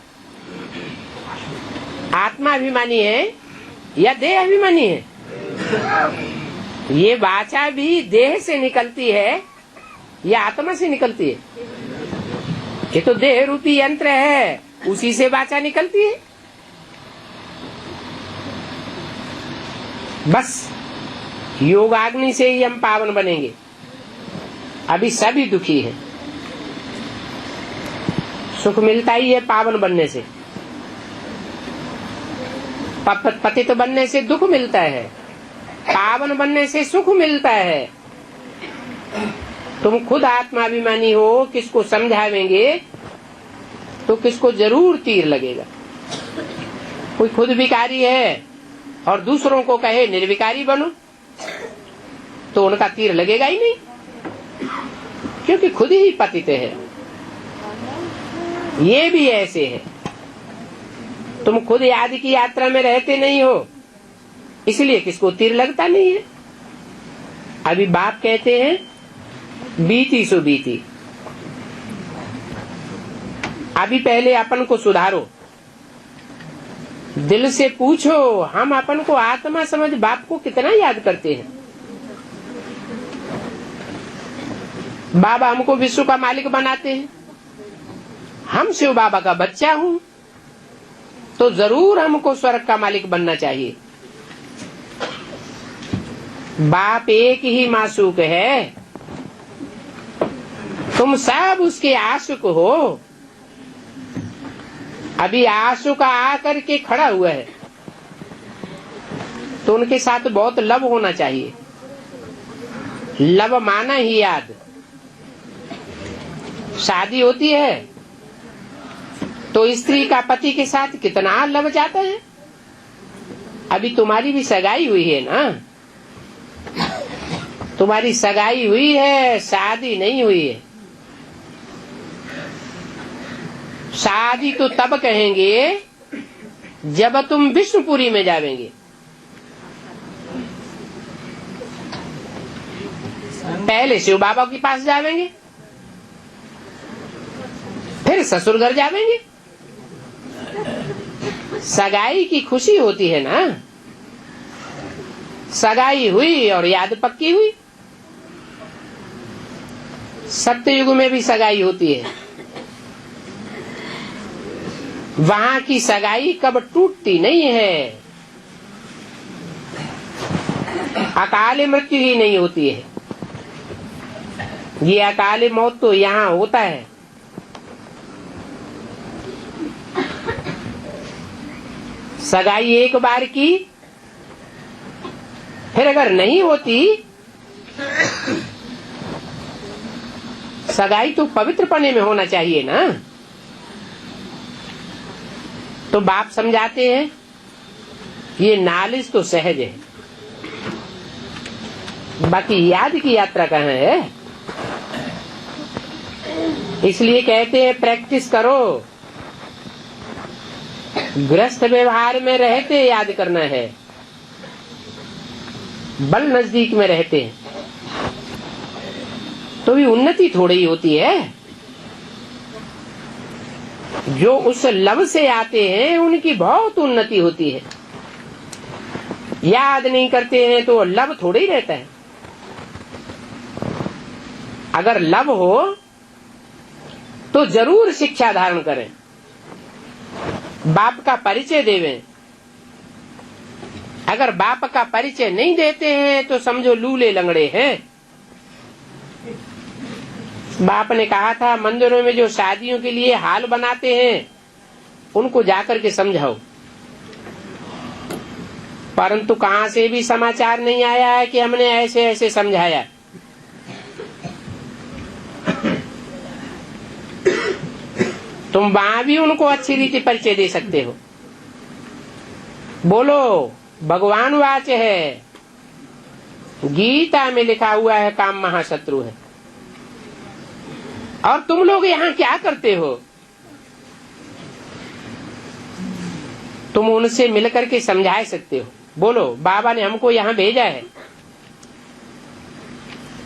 आत्मा अभिमानी है या देह अभिमानी है? ये वाचा भी देह से निकलती है या आत्मा से निकलती है? ये तो देह रूपी यंत्र है, उसी से वाचा निकलती है। बस योगाग्नि से ही हम पावन बनेंगे। अभी सभी दुखी हैं। सुख मिलता ही है पावन बनने से, पतित बनने से दुख मिलता है, पावन बनने से सुख मिलता है। तुम खुद आत्माभिमानी हो, किसको समझावेंगे तो किसको जरूर तीर लगेगा। कोई खुद विकारी है और दूसरों को कहे निर्विकारी बनो, तो उनका तीर लगेगा ही नहीं, क्योंकि खुद ही पतित है। ये भी ऐसे है। तुम खुद याद की यात्रा में रहते नहीं हो, इसलिए किसको तीर लगता नहीं है। अभी बाप कहते हैं बीती सो बीती। अभी पहले अपन को सुधारो, दिल से पूछो हम अपन को आत्मा समझ बाप को कितना याद करते हैं। बाबा हमको विश्व का मालिक बनाते हैं, हम शिव बाबा का बच्चा हूं, तो जरूर हमको स्वर्ग का मालिक बनना चाहिए। बाप एक ही मासूक है, तुम सब उसके आशुक हो। अभी आशुक आकर के खड़ा हुआ है, तो उनके साथ बहुत लव होना चाहिए। लव माना ही याद। शादी होती है तो स्त्री का पति के साथ कितना लव जाता है। अभी तुम्हारी भी सगाई हुई है ना, तुम्हारी सगाई हुई है, शादी नहीं हुई है। शादी तो तब कहेंगे जब तुम विष्णुपुरी में जावेंगे। पहले शिव बाबा के पास जावेंगे, फिर ससुर घर जावेंगे। सगाई की खुशी होती है ना, सगाई हुई और याद पक्की हुई। सत्ययुग में भी सगाई होती है, वहां की सगाई कब टूटती नहीं है। अकाल मृत्यु ही नहीं होती है। ये अकाल मौत तो यहाँ होता है। सगाई एक बार की, फिर अगर नहीं होती, सगाई तो पवित्रपने में होना चाहिए ना। तो बाप समझाते हैं ये नॉलेज तो सहज है, बाकी याद की यात्रा कहाँ है। इसलिए कहते हैं प्रैक्टिस करो। गृहस्थ व्यवहार में रहते याद करना है, बल नजदीक में रहते हैं तो भी उन्नति थोड़ी ही होती है। जो उस लव से आते हैं उनकी बहुत उन्नति होती है। याद नहीं करते हैं तो लव थोड़ा ही रहता है। अगर लव हो तो जरूर शिक्षा धारण करें, बाप का परिचय देवें, अगर बाप का परिचय नहीं देते हैं तो समझो लूले लंगड़े हैं। बाप ने कहा था मंदिरों में जो शादियों के लिए हाल बनाते हैं उनको जाकर के समझाओ, परंतु कहां से भी समाचार नहीं आया है कि हमने ऐसे ऐसे समझाया। तुम वहां भी उनको अच्छी रीति परिचय दे सकते हो। बोलो भगवान वाच है, गीता में लिखा हुआ है काम महाशत्रु है। और तुम लोग यहाँ क्या करते हो? तुम उनसे मिलकर के समझा सकते हो। बोलो बाबा ने हमको यहाँ भेजा है,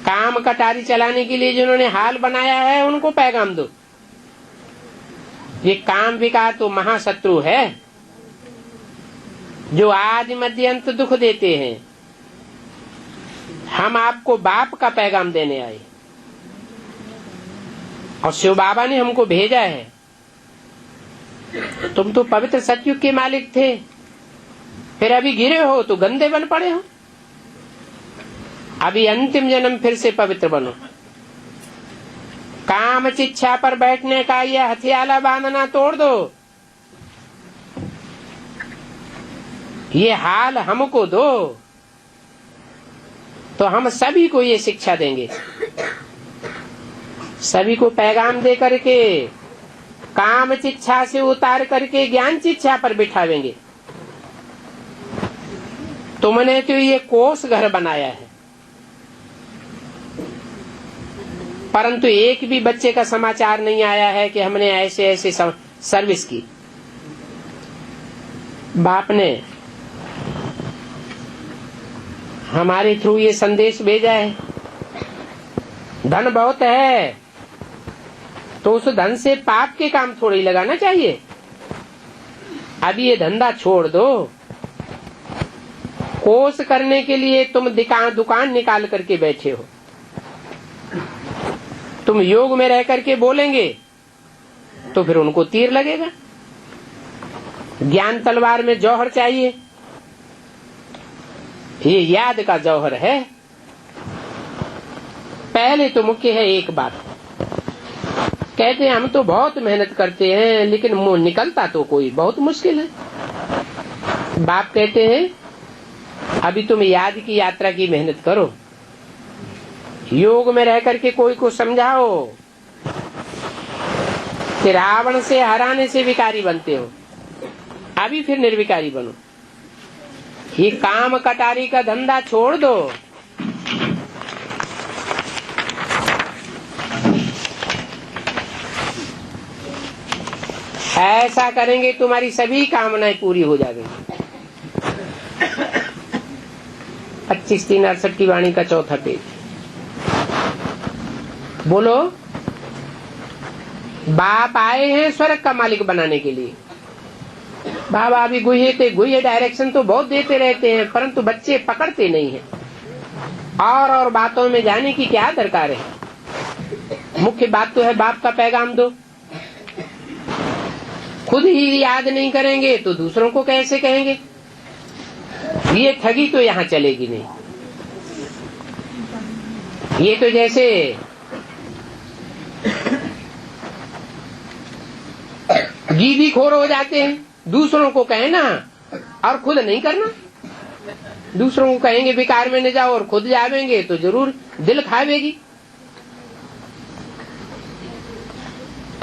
काम कटारी चलाने के लिए जिन्होंने हाल बनाया है उनको पैगाम दो। ये काम विकार तो महाशत्रु है जो आज मध्य अंत दुख देते हैं। हम आपको बाप का पैगाम देने आए और शिव बाबा ने हमको भेजा है। तुम तो पवित्र सतयुग के मालिक थे, फिर अभी गिरे हो तो गंदे बन पड़े हो। अभी अंतिम जन्म फिर से पवित्र बनो। काम चिच्छा पर बैठने का यह हथियाला बांधना तोड़ दो। ये हाल हमको दो तो हम सभी को ये शिक्षा देंगे, सभी को पैगाम दे करके काम चिच्छा से उतार करके ज्ञान चिच्छा पर बिठावेंगे। तुमने तो ये कोष घर बनाया है, परंतु एक भी बच्चे का समाचार नहीं आया है कि हमने ऐसे ऐसे सर्विस की। बाप ने हमारे थ्रू ये संदेश भेजा है। धन बहुत है तो उस धन से पाप के काम थोड़ी लगाना चाहिए। अभी ये धंधा छोड़ दो। कोष करने के लिए तुम दुकान निकाल करके बैठे हो। तुम योग में रह करके बोलेंगे तो फिर उनको तीर लगेगा। ज्ञान तलवार में जौहर चाहिए, ये याद का जौहर है। पहले तो मुख्य है एक बात, कहते हैं हम तो बहुत मेहनत करते हैं लेकिन मुंह निकलता तो कोई बहुत मुश्किल है। बाप कहते हैं अभी तुम याद की यात्रा की मेहनत करो, योग में रह करके कोई को समझाओ कि रावण से हराने से विकारी बनते हो, अभी फिर निर्विकारी बनो। ये काम कटारी का धंधा छोड़ दो। ऐसा करेंगे तुम्हारी सभी कामनाएं पूरी हो जाएंगी। 25/3/68 की वाणी का चौथा पेज। बोलो बाप आए हैं स्वर्ग का मालिक बनाने के लिए। बाबा अभी गुहे डायरेक्शन तो बहुत देते रहते हैं, परंतु बच्चे पकड़ते नहीं हैं। और बातों में जाने की क्या दरकार है। मुख्य बात तो है बाप का पैगाम दो। खुद ही याद नहीं करेंगे तो दूसरों को कैसे कहेंगे। ये ठगी तो यहाँ चलेगी नहीं। ये तो जैसे गीदी खोर हो जाते हैं, दूसरों को कहना और खुद नहीं करना। दूसरों को कहेंगे विकार में न जाओ और खुद जावेंगे तो जरूर दिल खावेगी।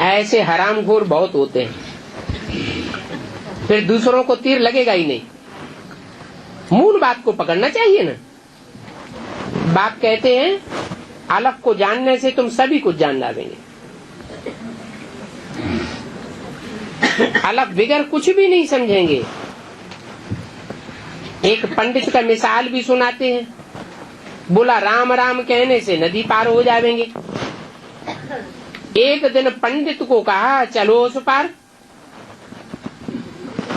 ऐसे हरामखोर बहुत होते हैं, फिर दूसरों को तीर लगेगा ही नहीं। मूल बात को पकड़ना चाहिए ना। बाप कहते हैं अलग को जानने से तुम सभी कुछ जान लावेंगे। अलग बिगर कुछ भी नहीं समझेंगे। एक पंडित का मिसाल भी सुनाते हैं, बोला राम राम कहने से नदी पार हो जाएंगे। एक दिन पंडित को कहा चलो उस पार,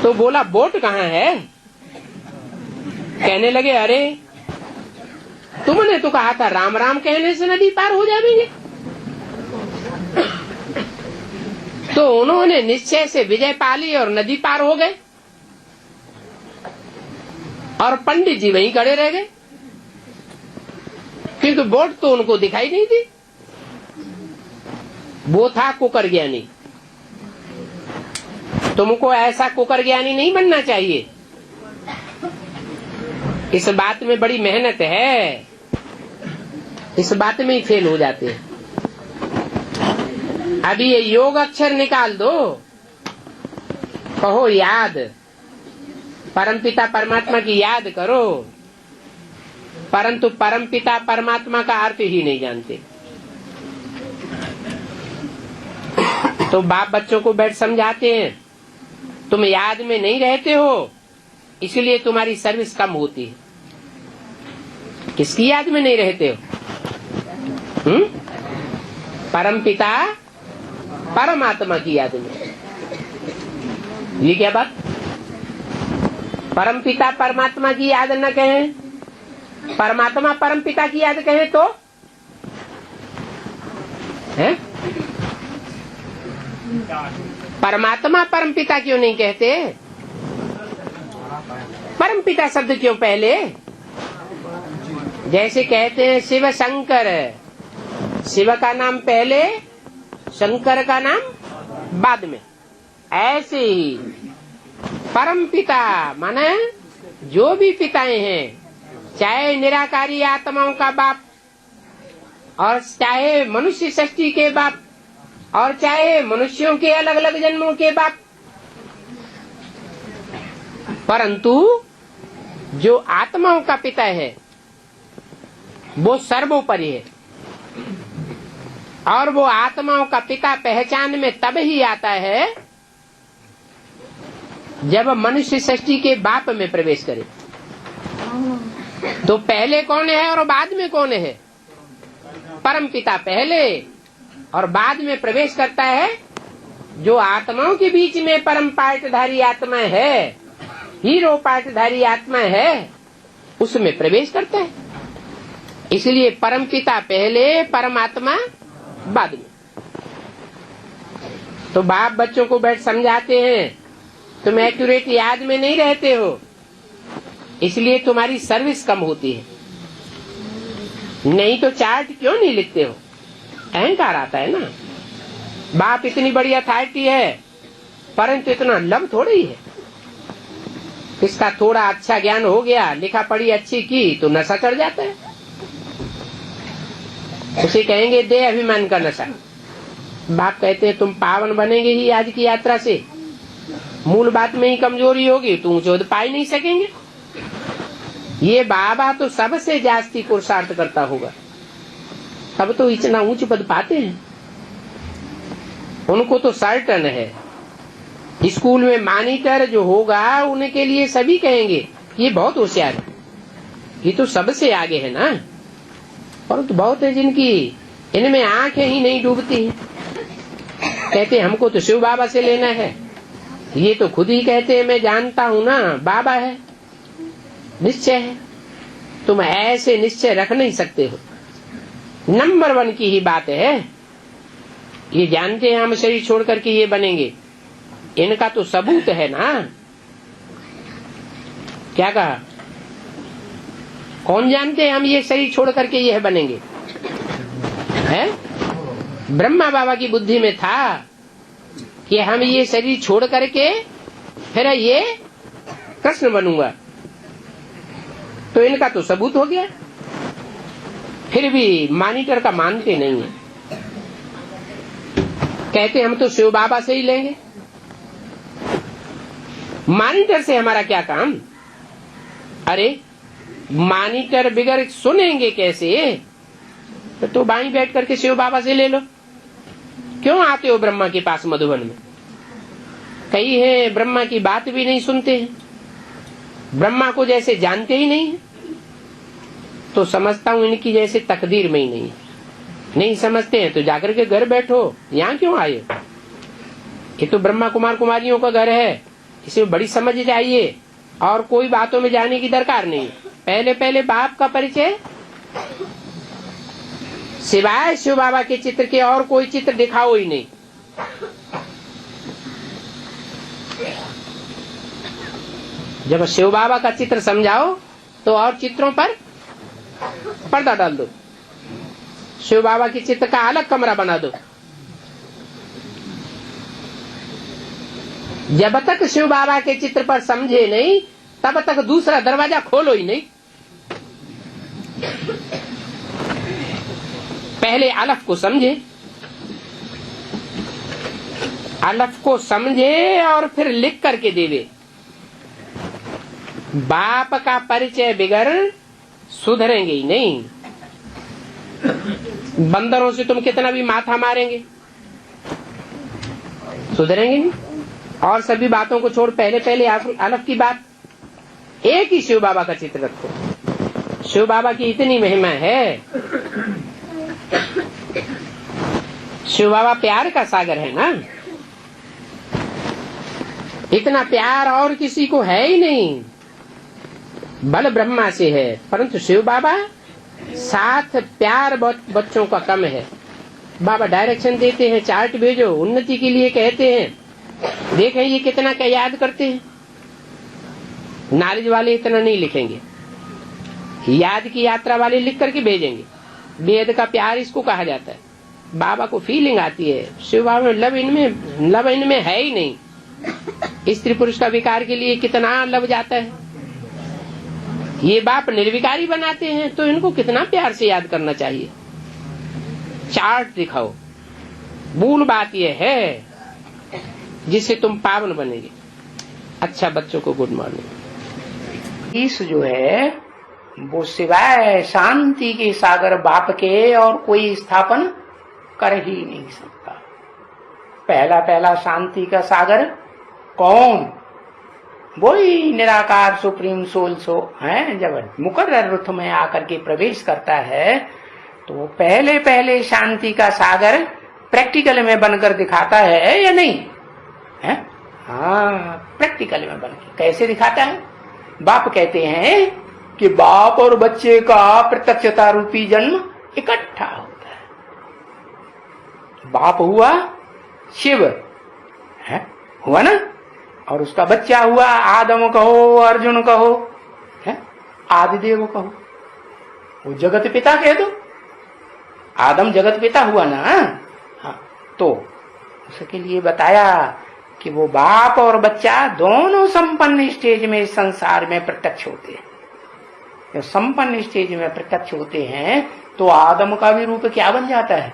तो बोला बोट कहाँ है। कहने लगे अरे तुमने तो कहा था राम राम कहने से नदी पार हो जाएंगे। तो उन्होंने निश्चय से विजय पा ली और नदी पार हो गए। और पंडित जी वहीं खड़े रह गए, क्योंकि बोट तो उनको दिखाई नहीं दी। वो था कुकर ज्ञानी। तुमको ऐसा कुकर ज्ञानी नहीं बनना चाहिए। इस बात में बड़ी मेहनत है, इस बात में ही फेल हो जाते हैं। अभी ये योग अक्षर निकाल दो, कहो याद, परमपिता परमात्मा की याद करो, परंतु परमपिता परमात्मा का अर्थ ही नहीं जानते। तो बाप बच्चों को बैठ समझाते हैं, तुम याद में नहीं रहते हो, इसलिए तुम्हारी सर्विस कम होती है। किसकी याद में नहीं रहते हो? परमपिता परमात्मा की याद में। ये क्या बात? परमपिता परमात्मा की याद न कहें, परमात्मा परमपिता की याद कहें तो है? परमात्मा परमपिता क्यों नहीं कहते? परमपिता शब्द क्यों पहले? जैसे कहते हैं शिव शंकर, शिव का नाम पहले, शंकर का नाम बाद में। ऐसे ही परमपिता माने जो भी पिताएं हैं, चाहे निराकारी आत्माओं का बाप, और चाहे मनुष्य सृष्टि के बाप, और चाहे मनुष्यों के अलग अलग जन्मों के बाप, परंतु जो आत्माओं का पिता है वो सर्वोपरि है। और वो आत्माओं का पिता पहचान में तब ही आता है जब मनुष्य सृष्टि के बाप में प्रवेश करे। तो पहले कौन है और बाद में कौन है? परम पिता पहले, और बाद में प्रवेश करता है जो आत्माओं के बीच में परम पाठधारी आत्मा है, हीरो पाठधारी आत्मा है, उसमें प्रवेश करता है। इसलिए परम पिता पहले, परमात्मा बाद में। तो बाप बच्चों को बैठ समझाते हैं, तुम एक्यूरेट याद में नहीं रहते हो, इसलिए तुम्हारी सर्विस कम होती है। नहीं तो चार्ट क्यों नहीं लिखते हो? अहंकार आता है ना। बाप इतनी बड़ी अथॉरिटी है, परंतु इतना लव थोड़ी ही है। इसका थोड़ा अच्छा ज्ञान हो गया, लिखा पढ़ी अच्छी की, तो नशा चढ़ जाता है। उसे कहेंगे दे अभिमान का नशा। बाप कहते हैं तुम पावन बनेंगे ही आज की यात्रा से, मूल बात में ही कमजोरी होगी, तुम ऊंचे पा ही नहीं सकेंगे। ये बाबा तो सबसे जास्ती पुरुषार्थ करता होगा, तब तो इतना ऊंच पद पाते हैं। उनको तो सर्टन है, स्कूल में मॉनिटर जो होगा उनके लिए सभी कहेंगे ये बहुत होशियार है, ये तो सबसे आगे है ना। परंतु बहुत है जिनकी इनमें आंखें ही नहीं डूबती हैं, कहते हमको तो शिव बाबा से लेना है। ये तो खुद ही कहते हैं मैं जानता हूँ ना, बाबा है, निश्चय है। तुम ऐसे निश्चय रख नहीं सकते हो। नंबर 1 की ही बात है, ये जानते हैं हम शरीर छोड़ करके ये बनेंगे, इनका तो सबूत है ना। क्या कहा? कौन जानते हैं हम ये शरीर छोड़ करके ये बनेंगे? है ब्रह्मा बाबा की बुद्धि में था कि हम ये शरीर छोड़ करके फिर ये कृष्ण बनूंगा, तो इनका तो सबूत हो गया। फिर भी मॉनिटर का मानते नहीं है, कहते हम तो शिव बाबा से ही लेंगे। मॉनिटर से हमारा क्या काम? अरे मॉनिटर बिगर सुनेंगे कैसे? तो बाई बैठ करके शिव बाबा से ले लो। क्यों आते हो ब्रह्मा के पास मधुबन में? कई है ब्रह्मा की बात भी नहीं सुनते हैं, ब्रह्मा को जैसे जानते ही नहीं है। तो समझता हूं इनकी जैसे तकदीर में ही नहीं है। नहीं समझते हैं तो जाकर के घर बैठो, यहाँ क्यों आए? ये तो ब्रह्मा कुमार कुमारियों का घर है, इसमें बड़ी समझ चाहिए और कोई बातों में जाने की दरकार नहीं। पहले पहले बाप का परिचय, सिवाय शिव बाबा के चित्र के और कोई चित्र दिखाओ ही नहीं। जब शिव बाबा का चित्र समझाओ तो और चित्रों पर पर्दा डाल दो, शिव बाबा की चित्र का अलग कमरा बना दो। जब तक शिव बाबा के चित्र पर समझे नहीं तब तक दूसरा दरवाजा खोलो ही नहीं। पहले अलफ को समझे, अलफ को समझे और फिर लिख करके देवे। बाप का परिचय बिगर सुधरेंगे ही नहीं। बंदरों से तुम कितना भी माथा मारेंगे सुधरेंगे नहीं। और सभी बातों को छोड़ पहले पहले अलफ की बात, एक ही शिव बाबा का चित्र रखो। शिव बाबा की इतनी महिमा है। शिव बाबा प्यार का सागर है ना, इतना प्यार और किसी को है ही नहीं। बल ब्रह्मा से है, परंतु शिव बाबा साथ प्यार बच्चों का कम है। बाबा डायरेक्शन देते हैं, चार्ट भेजो, उन्नति के लिए कहते हैं। देखें ये कितना क्या याद करते हैं। नॉलेज वाले इतना नहीं लिखेंगे, याद की यात्रा वाले लिख करके भेजेंगे। वेद का प्यार इसको कहा जाता है। बाबा को फीलिंग आती है, शिव बाबा में लव इनमें है ही नहीं। स्त्री पुरुष का विकार के लिए कितना लव जाता है। ये बाप निर्विकारी बनाते हैं तो इनको कितना प्यार से याद करना चाहिए। चार्ट दिखाओ। मूल बात यह है जिससे तुम पावन बनेंगे। अच्छा बच्चों को गुड मॉर्निंग। इस जो है वो सिवाय शांति के सागर बाप के और कोई स्थापन कर ही नहीं सकता। पहला पहला शांति का सागर कौन? वही निराकार सुप्रीम सोल सो है। जब मुकर्रर रुथ में आकर के प्रवेश करता है तो पहले पहले शांति का सागर प्रैक्टिकल में बनकर दिखाता है या नहीं है? हाँ, प्रैक्टिकल में बनकर कैसे दिखाता है? बाप कहते हैं कि बाप और बच्चे का प्रत्यक्षता रूपी जन्म इकट्ठा होता है। बाप हुआ शिव है, हुआ ना, और उसका बच्चा हुआ आदम कहो, अर्जुन कहो, है आदिदेव कहो, वो जगत पिता कह दो। आदम जगत पिता हुआ ना। हाँ, तो उसके लिए बताया कि वो बाप और बच्चा दोनों संपन्न स्टेज में इस संसार में प्रत्यक्ष होते हैं। जब संपन्न स्टेज में प्रत्यक्ष होते हैं तो आदम का भी रूप क्या बन जाता है?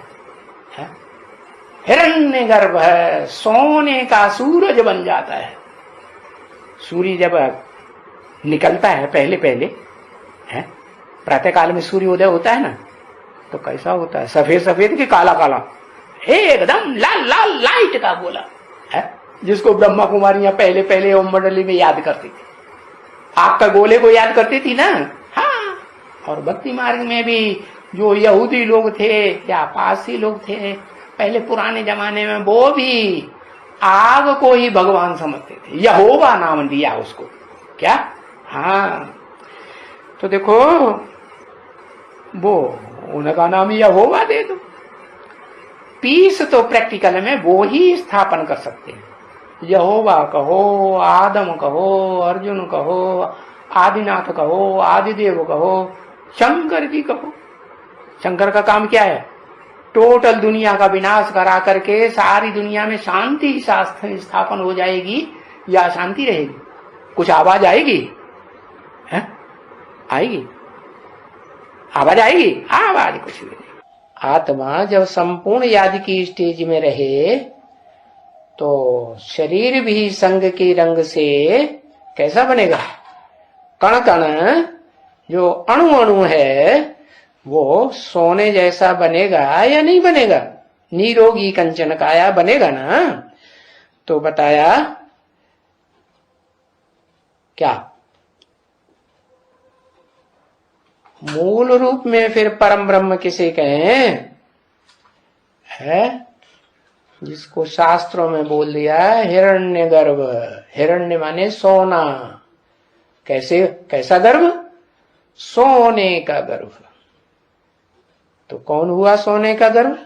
हिरण्य गर्भ है, सोने का सूरज बन जाता है। सूर्य जब निकलता है पहले पहले है, प्रातः काल में सूर्य उदय होता है ना, तो कैसा होता है? सफेद सफेद की काला काला, एकदम लाल लाल लाइट का गोला है, जिसको ब्रह्मा कुमारियां पहले पहले ओम मंडली में याद करती थी। आग का गोले को याद करती थी ना। हाँ, और भक्ति मार्ग में भी जो यहूदी लोग थे या पारसी लोग थे पहले पुराने जमाने में, वो भी आग को ही भगवान समझते थे। यहोवा नाम दिया उसको। क्या? हाँ, तो देखो वो उनका नाम यहोवा दे दो। पीस तो प्रैक्टिकल में वो ही स्थापन कर सकते हैं। यहोवा कहो, आदम कहो, अर्जुन कहो, आदिनाथ कहो, आदिदेव कहो, शंकर जी कहो। शंकर का काम क्या है? टोटल दुनिया का विनाश करा करके सारी दुनिया में शांति स्थापन हो जाएगी या शांति रहेगी? कुछ आवाज आएगी? है? आएगी? आवाज आएगी? आवाज कुछ भी नहीं। आत्मा जब संपूर्ण याद की स्टेज में रहे तो शरीर भी संग के रंग से कैसा बनेगा? कण कण जो अणु अणु है वो सोने जैसा बनेगा या नहीं बनेगा? निरोगी कंचन काया बनेगा ना। तो बताया क्या? मूल रूप में फिर परम ब्रह्म किसे कहें? है जिसको शास्त्रों में बोल दिया हिरण्य गर्भ। हिरण्य माने सोना। कैसे? कैसा गर्भ? सोने का गर्भ। तो कौन हुआ सोने का गर्भ?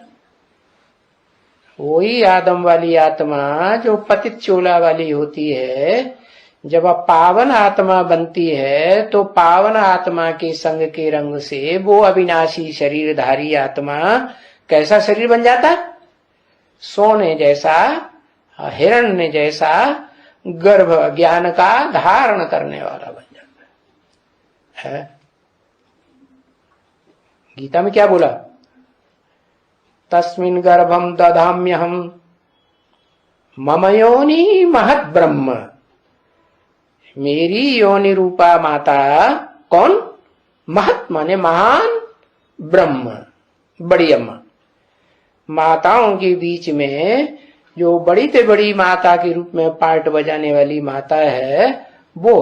वही आदम वाली आत्मा जो पतित चोला वाली होती है, जब अब पावन आत्मा बनती है तो पावन आत्मा के संग के रंग से वो अविनाशी शरीरधारी आत्मा कैसा शरीर बन जाता? सोने जैसा, हिरण्य जैसा, गर्भ ज्ञान का धारण करने वाला बन जाता है। गीता में क्या बोला? तस्मिन् गर्भम दधाम्यहम मम योनि महत ब्रह्म। मेरी योनि रूपा माता कौन? महत माने महान, ब्रह्म बड़ी अम्मा। माताओं के बीच में जो बड़ी से बड़ी माता के रूप में पार्ट बजाने वाली माता है वो